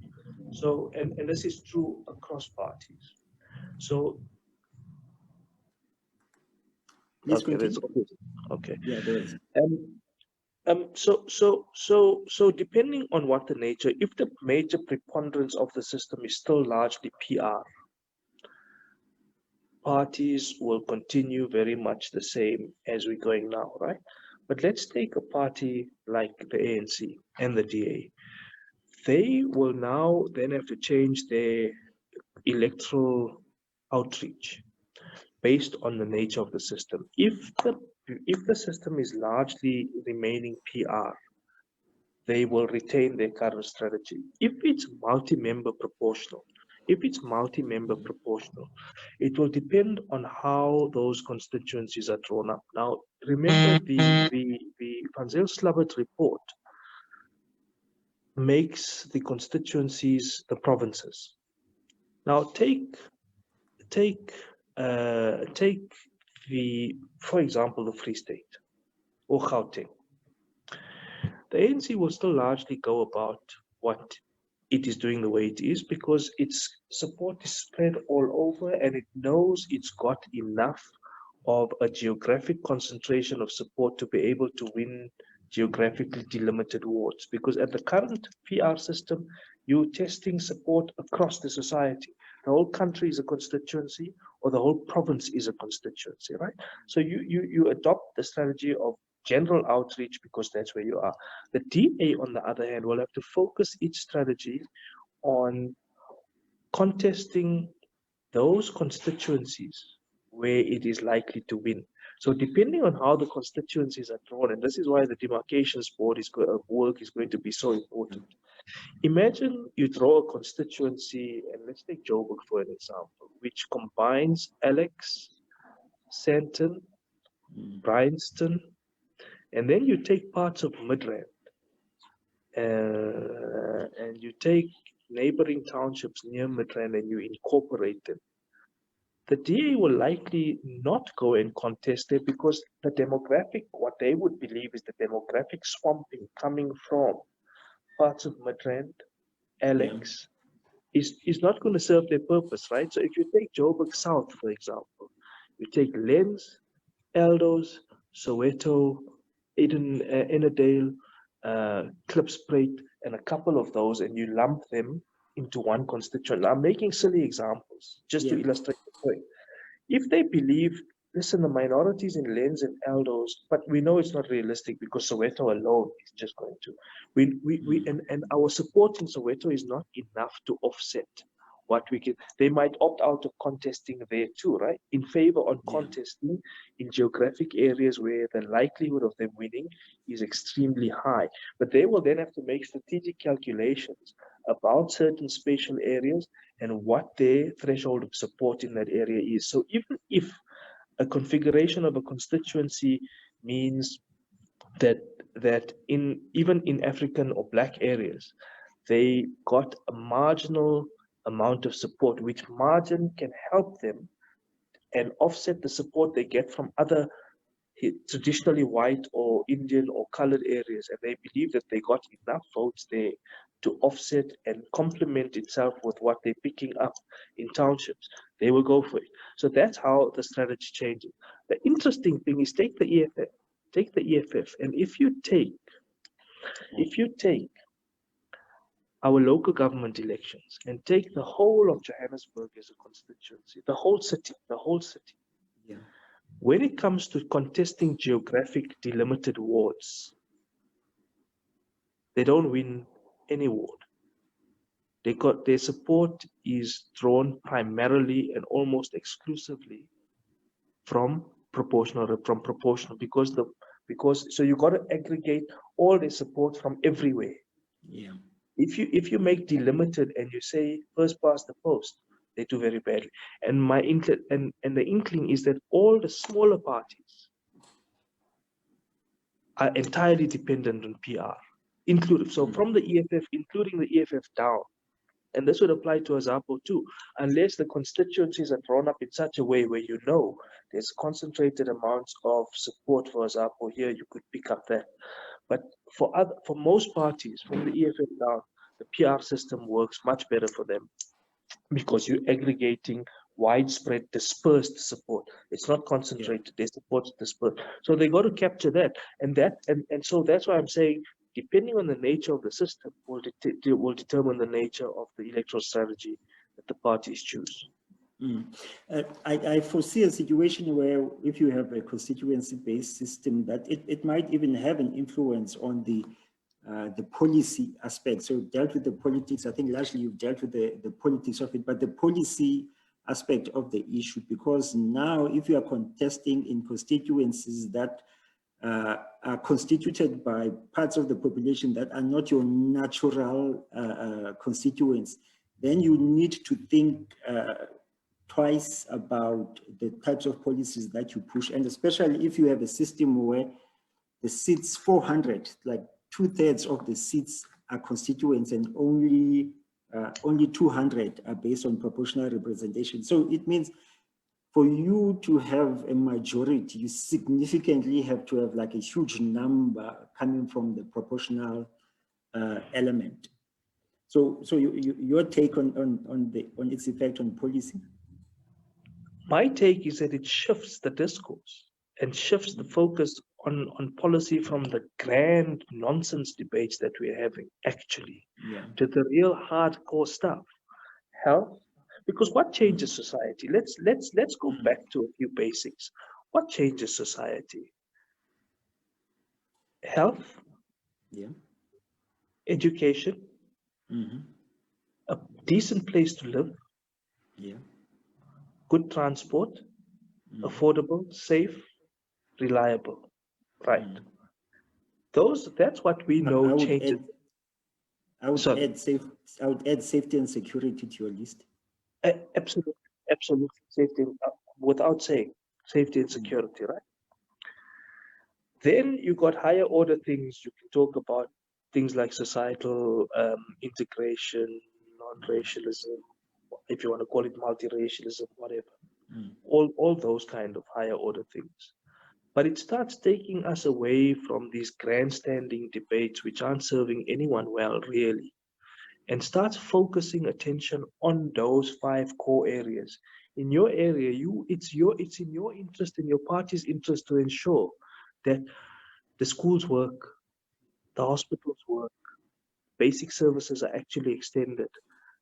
so, and this is true across parties. So, Please okay, that's continue. okay. Yeah, go ahead. So depending on what the nature, if the major preponderance of the system is still largely PR, parties will continue very much the same as we're going now, right? But let's take a party like the ANC and the DA. They will now then have to change their electoral outreach based on the nature of the system. If the system is largely remaining PR, they will retain their current strategy. If it's multi-member proportional, it will depend on how those constituencies are drawn up. Now, remember the Van Zyl-Slabbert report makes the constituencies the provinces. Now, take for example, the Free State or Gauteng. The ANC will still largely go about what it is doing the way it is, because its support is spread all over and it knows it's got enough of a geographic concentration of support to be able to win geographically delimited wards. Because at the current PR system, you're testing support across the society. The whole country is a constituency, or the whole province is a constituency, right? So you adopt the strategy of general outreach because that's where you are. The DA, on the other hand, will have to focus its strategy on contesting those constituencies where it is likely to win. So depending on how the constituencies are drawn, and this is why the demarcations board work is going to be so important. Imagine you draw a constituency, and let's take Joburg for an example, which combines Alex, Sandton, Bryanston, and then you take parts of Midrand, and you take neighboring townships near Midrand and you incorporate them. The DA will likely not go and contest it because the demographic, what they would believe is the demographic swamping coming from parts of Midrand, Alex, is not going to serve their purpose, right? So if you take Joburg South, for example, you take Lens, Eldos, Soweto, Innerdale, Klipspruit, and a couple of those, and you lump them into one constituent. I'm making silly examples just to illustrate the point. If they believe, listen, the minorities in Lens and Eldos, but we know it's not realistic because Soweto alone is just going to. And our support in Soweto is not enough to offset what we can. They might opt out of contesting there too, right? In favor on contesting in geographic areas where the likelihood of them winning is extremely high. But they will then have to make strategic calculations about certain spatial areas and what their threshold of support in that area is. So even if a configuration of a constituency means that even in African or Black areas, they got a marginal amount of support, which margin can help them and offset the support they get from other traditionally white or Indian or colored areas, and they believe that they got enough votes there to offset and complement itself with what they're picking up in townships, they will go for it. So that's how the strategy changes. The interesting thing is take the EFF, and if you take our local government elections and take the whole of Johannesburg as a constituency, the whole city. Yeah. When it comes to contesting geographic delimited wards, they don't win any ward. Their support is drawn primarily and almost exclusively from proportional because so you got to aggregate all their support from everywhere. Yeah. If you make delimited and you say first past the post, they do very badly. And my and the inkling is that all the smaller parties are entirely dependent on PR, including so from the EFF, including the EFF down. And this would apply to AZAPO too, unless the constituencies are drawn up in such a way where you know there's concentrated amounts of support for AZAPO here, you could pick up that. But for most parties, from the EFF down, the PR system works much better for them because you're aggregating widespread dispersed support. It's not concentrated, they support dispersed. So they got to capture that. And so that's why I'm saying, depending on the nature of the system, will determine the nature of the electoral strategy that the parties choose. I foresee a situation where if you have a constituency-based system, that it might even have an influence on the policy aspect. So you've dealt with the politics. I think largely you've dealt with the politics of it, but the policy aspect of the issue, because now if you are contesting in constituencies that are constituted by parts of the population that are not your natural constituents, then you need to think twice about the types of policies that you push. And especially if you have a system where the seats 400, like 2/3 of the seats are constituents and only 200 are based on proportional representation. So it means for you to have a majority, you significantly have to have like a huge number coming from the proportional element. So your take on its effect on policy? My take is that it shifts the discourse and shifts the focus on policy from the grand nonsense debates that we're having actually to the real hardcore stuff. Health, because what changes society? Let's go back to a few basics. What changes society? Health, education, a decent place to live, good transport, affordable, safe, reliable, right? That's what we know changes. I would add safety and security to your list. Absolutely, safety, without saying safety and security, right? Then you got higher order things. You can talk about things like societal integration, non-racialism, if you want to call it multiracialism, whatever. All those kind of higher order things. But it starts taking us away from these grandstanding debates which aren't serving anyone well, really, and starts focusing attention on those 5 core areas. In your area, it's in your interest, in your party's interest to ensure that the schools work, the hospitals work, basic services are actually extended,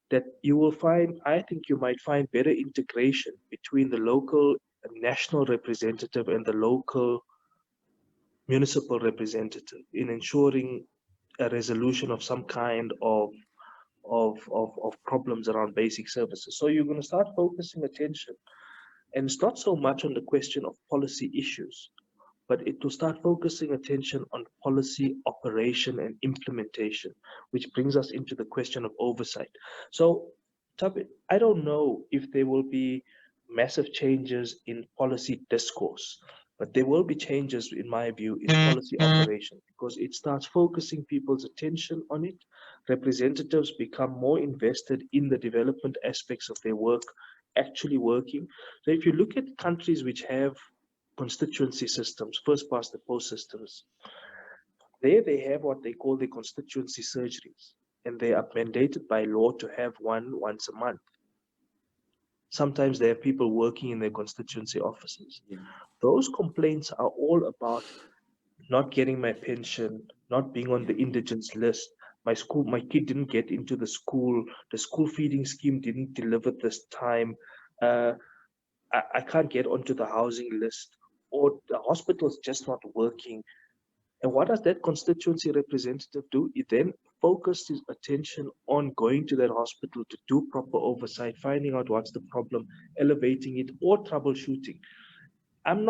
that you will find, I think you might find better integration between the local and national representative and the local municipal representative in ensuring a resolution of some kind of problems around basic services. So you're going to start focusing attention, and it's not so much on the question of policy issues, but it will start focusing attention on policy operation and implementation, which brings us into the question of oversight. So, I don't know if there will be massive changes in policy discourse, but there will be changes, in my view, in policy operation, because it starts focusing people's attention on it. Representatives become more invested in the development aspects of their work, actually working. So if you look at countries which have constituency systems, first past the post systems, there they have what they call the constituency surgeries, and they are mandated by law to have one once a month. Sometimes they have people working in their constituency offices. Those complaints are all about not getting my pension, not being on the indigents list. My kid didn't get into the school feeding scheme didn't deliver this time. I can't get onto the housing list, or the hospital's just not working. And what does that constituency representative do? It then focuses attention on going to that hospital to do proper oversight, finding out what's the problem, elevating it, or troubleshooting. I'm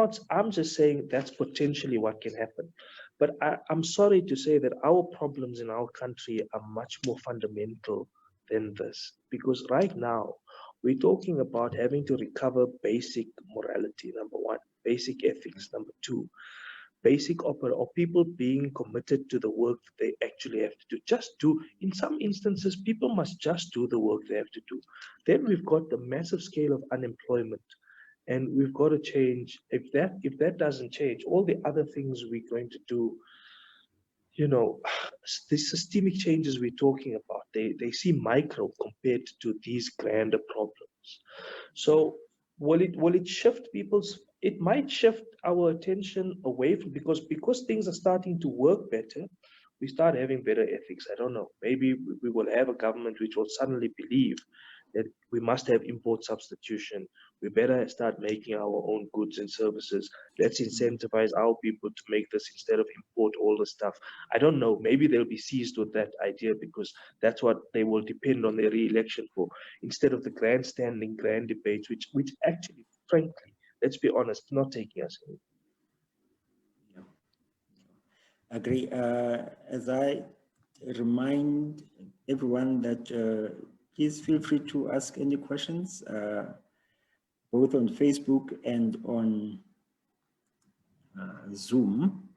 just saying that's potentially what can happen. But I'm sorry to say that our problems in our country are much more fundamental than this. Because right now, we're talking about having to recover basic morality, number one, basic ethics, number two, basic opera, or people being committed to the work that they actually have to do. Just do, in some instances, people must just do the work they have to do. Then we've got the massive scale of unemployment. And we've got to change. If that doesn't change, all the other things we're going to do, you know, the systemic changes we're talking about, they seem micro compared to these grander problems. So will it shift people's, it might shift our attention away from, because things are starting to work better, we start having better ethics. I don't know. Maybe we will have a government which will suddenly believe that we must have import substitution. We better start making our own goods and services. Let's incentivize our people to make this instead of import all the stuff. I don't know. Maybe they'll be seized with that idea because that's what they will depend on their re-election for, instead of the grandstanding grand debates, which actually, frankly, let's be honest, not taking us anywhere. Agree. As I remind everyone that please feel free to ask any questions, both on Facebook and on Zoom.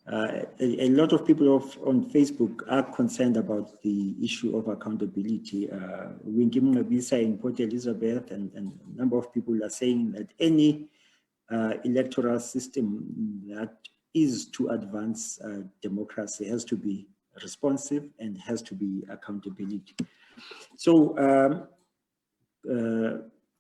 A lot of people on Facebook are concerned about the issue of accountability. Winkim Nabisa in Port Elizabeth and a number of people are saying that any electoral system that is to advance democracy has to be responsive and has to be accountability. So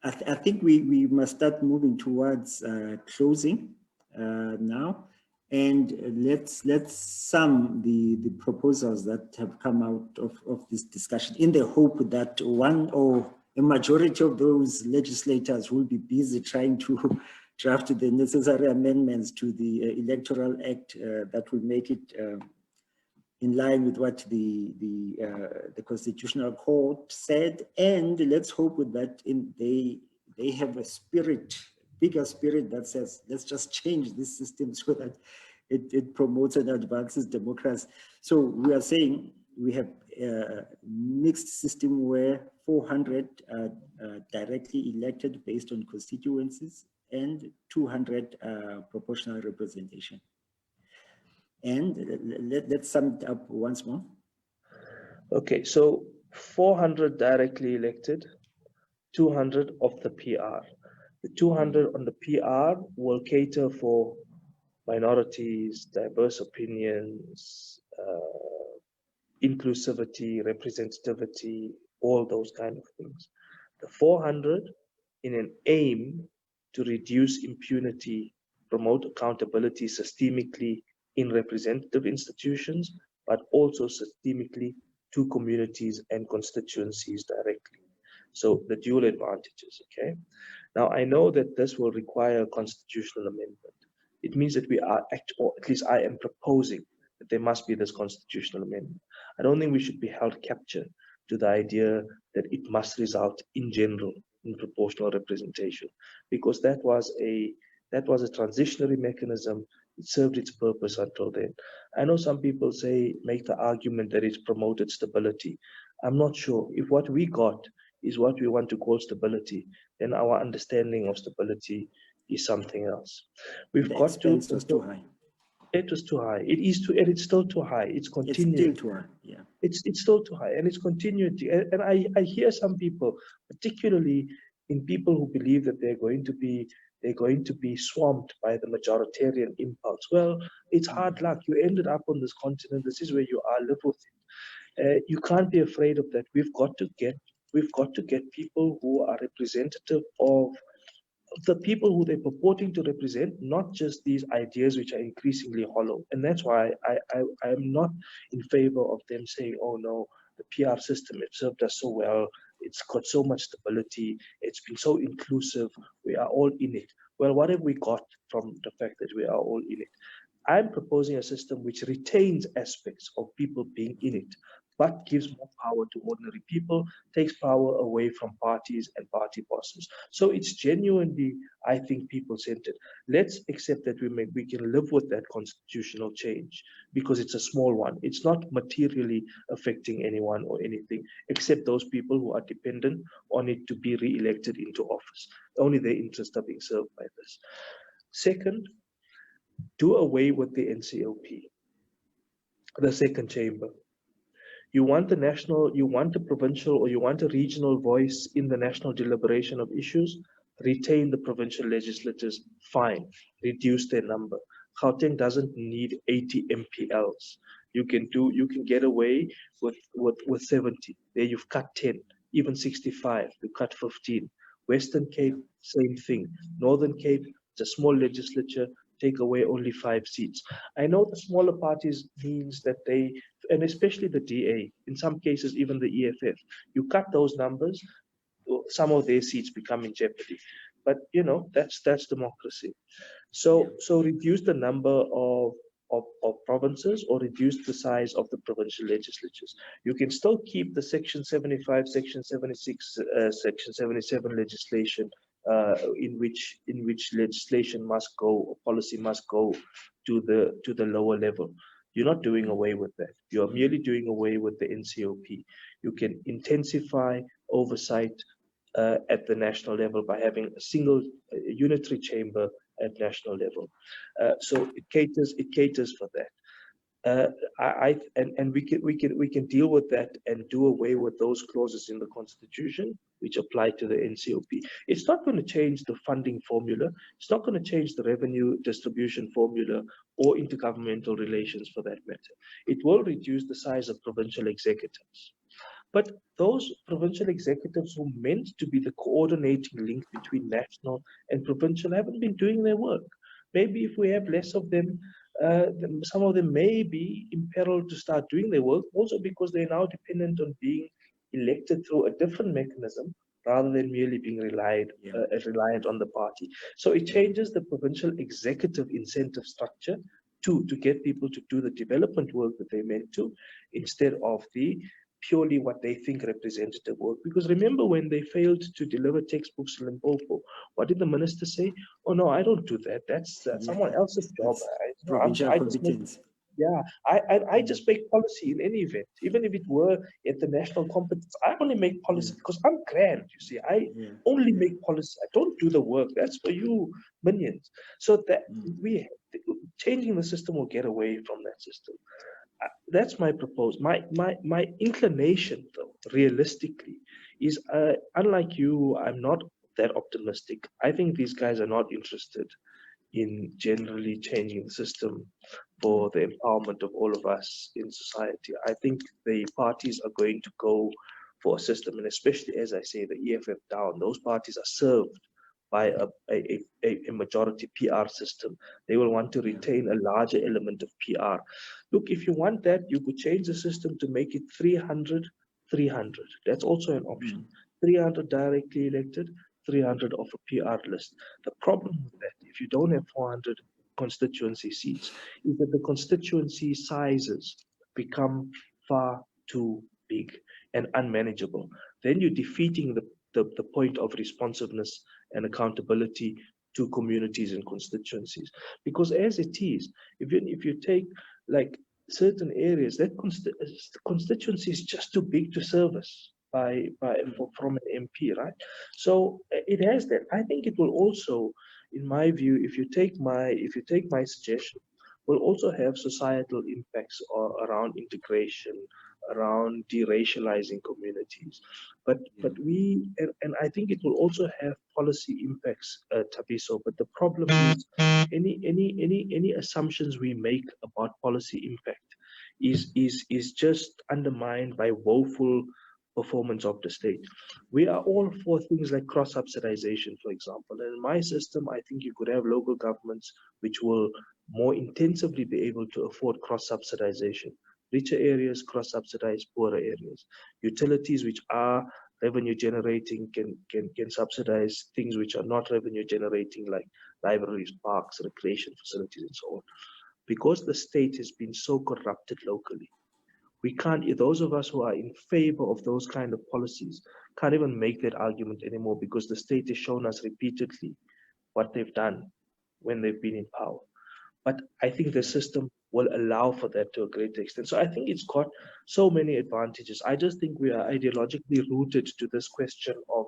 I think we must start moving towards closing now, and let's sum the proposals that have come out of this discussion, in the hope that one or a majority of those legislators will be busy trying to draft the necessary amendments to the Electoral Act that will make it in line with what the Constitutional Court said. And let's hope that they have a spirit, bigger spirit that says, let's just change this system so that it promotes and advances democracy. So we are saying we have a mixed system where 400 are directly elected based on constituencies and 200 proportional representation. And let's sum it up once more. Okay, so 400 directly elected, 200 of the PR. The 200 on the PR will cater for minorities, diverse opinions, inclusivity, representativity, all those kind of things. The 400 in an aim to reduce impunity, promote accountability systemically in representative institutions, but also systemically to communities and constituencies directly. So the dual advantages, okay? Now I know that this will require a constitutional amendment. It means that we are, or at least I am proposing that there must be this constitutional amendment. I don't think we should be held captive to the idea that it must result in general in proportional representation, because that was a transitionary mechanism. It served its purpose until then. I know some people make the argument that it's promoted stability. I'm not sure. If what we got is what we want to call stability, then our understanding of stability is something else. We've got to. Was too high. It was too high. It is too, and it's still too high. It's continuing. It's still too high. Yeah. It's still too high, and it's continuity. And I hear some people, particularly in people who believe that they're going to be swamped by the majoritarian impulse. Well, it's hard luck. You ended up on this continent. This is where you are. Live with it. You can't be afraid of that. We've got to get people who are representative of the people who they're purporting to represent, not just these ideas which are increasingly hollow. And that's why I am not in favor of them saying, oh no, the PR system, it served us so well, it's got so much stability, it's been so inclusive, we are all in it. Well, what have we got from the fact that we are all in it? I'm proposing a system which retains aspects of people being in it, but gives more power to ordinary people, takes power away from parties and party bosses. So it's genuinely, I think, people-centered. Let's accept that we can live with that constitutional change because it's a small one. It's not materially affecting anyone or anything, except those people who are dependent on it to be re-elected into office. Only their interests are being served by this. Second, do away with the NCOP, the second chamber. You want the national, you want a provincial, or you want a regional voice in the national deliberation of issues, retain the provincial legislatures, fine, reduce their number. Gauteng doesn't need 80 MPLs. You can get away with 70. There you've cut 10, even 65, you cut 15. Western Cape, same thing. Northern Cape, it's a small legislature, take away only 5 seats. I know the smaller parties means that they, and especially the DA, in some cases even the EFF, you cut those numbers, some of their seats become in jeopardy. But you know, that's democracy. So reduce the number of provinces or reduce the size of the provincial legislatures. You can still keep the Section 75, Section 76, Section 77 legislation in which legislation must go or policy must go to the lower level. You're not doing away with that. You're merely doing away with the NCOP. You can intensify oversight at the national level by having a single unitary chamber at national level. So it caters for that. And we can deal with that and do away with those clauses in the constitution which apply to the NCOP. It's not going to change the funding formula. It's not going to change the revenue distribution formula or intergovernmental relations for that matter. It will reduce the size of provincial executives. But those provincial executives who meant to be the coordinating link between national and provincial haven't been doing their work. Maybe if we have less of them, some of them may be imperiled to start doing their work, also because they're now dependent on being elected through a different mechanism rather than merely being reliant on the party. So it changes the provincial executive incentive structure to get people to do the development work that they meant to, instead of the purely what they think representative work. Because remember when they failed to deliver textbooks to Limpopo, what did the minister say? Oh no, I don't do that. That's someone else's job. Provincial I just make, competence. yeah, I just make policy in any event, even if it were at the national competence. I only make policy because I'm grand, you see. I only make policy. I don't do the work. That's for you minions. So that we changing the system will get away from that system. That's my proposal. My inclination, though, realistically, is unlike you, I'm not that optimistic. I think these guys are not interested in generally changing the system for the empowerment of all of us in society. I think the parties are going to go for a system, and especially, as I say, the EFF down, those parties are served by a majority PR system. They will want to retain a larger element of PR. Look, if you want that, you could change the system to make it 300, 300. That's also an option. 300 directly elected, 300 of a PR list. The problem with that, if you don't have 400 constituency seats, is that the constituency sizes become far too big and unmanageable. Then you're defeating the point of responsiveness and accountability to communities and constituencies. Because as it is, even if you take like certain areas, that constituency is just too big to service from an MP, right? So it has that. I think it will also, in my view, if you take my suggestion, will also have societal impacts around integration, around deracializing communities. But I think it will also have policy impacts, Tabiso. But the problem is any assumptions we make about policy impact is just undermined by woeful performance of the state. We are all for things like cross-subsidization, for example. And in my system, I think you could have local governments which will more intensively be able to afford cross-subsidization. Richer areas cross-subsidize poorer areas. Utilities which are revenue generating can subsidize things which are not revenue generating, like libraries, parks, recreation facilities, and so on. Because the state has been so corrupted locally, We can't, those of us who are in favor of those kind of policies can't even make that argument anymore because the state has shown us repeatedly what they've done when they've been in power. But I think the system will allow for that to a great extent. So I think it's got so many advantages. I just think we are ideologically rooted to this question of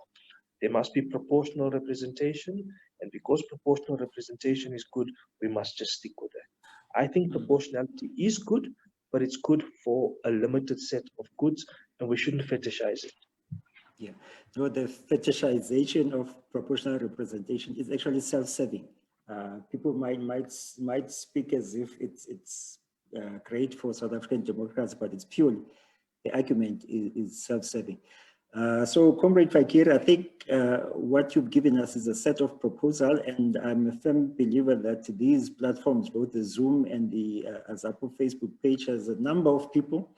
there must be proportional representation, and because proportional representation is good, we must just stick with it. I think proportionality is good, but it's good for a limited set of goods, and we shouldn't fetishize it. Yeah, no, the fetishization of proportional representation is actually self-serving. People might speak as if it's great for South African Democrats, but it's purely, the argument is self-serving. So, Comrade Fakir, I think what you've given us is a set of proposals, and I'm a firm believer that these platforms, both the Zoom and the AZAPO Facebook page, has a number of people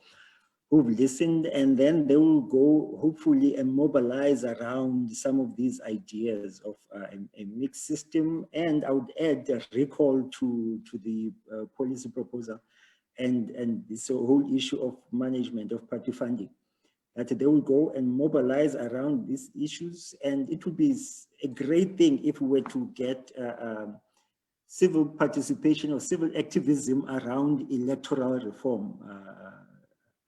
who've listened, and then they will go hopefully and mobilize around some of these ideas of a mixed system. And I would add a recall to the policy proposal and this whole issue of management of party funding, that they will go and mobilize around these issues. And it would be a great thing if we were to get civil participation or civil activism around electoral reform.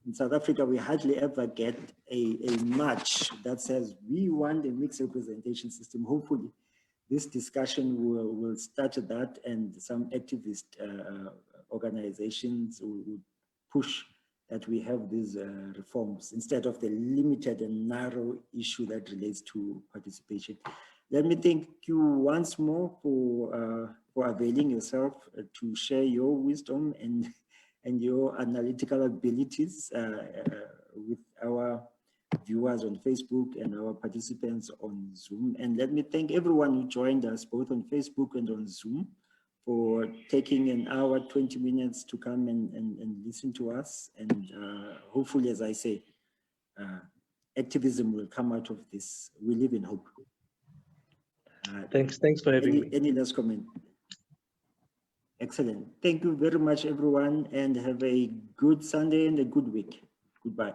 In South Africa, we hardly ever get a march that says we want a mixed representation system. Hopefully, this discussion will start that, and some activist organizations will push that we have these reforms instead of the limited and narrow issue that relates to participation. Let me thank you once more for availing yourself to share your wisdom and your analytical abilities with our viewers on Facebook and our participants on Zoom. And let me thank everyone who joined us both on Facebook and on Zoom for taking an hour, 20 minutes to come and listen to us. And hopefully, as I say, activism will come out of this. We live in hope. Thanks for having me. Any last comment? Excellent. Thank you very much, everyone, and have a good Sunday and a good week. Goodbye.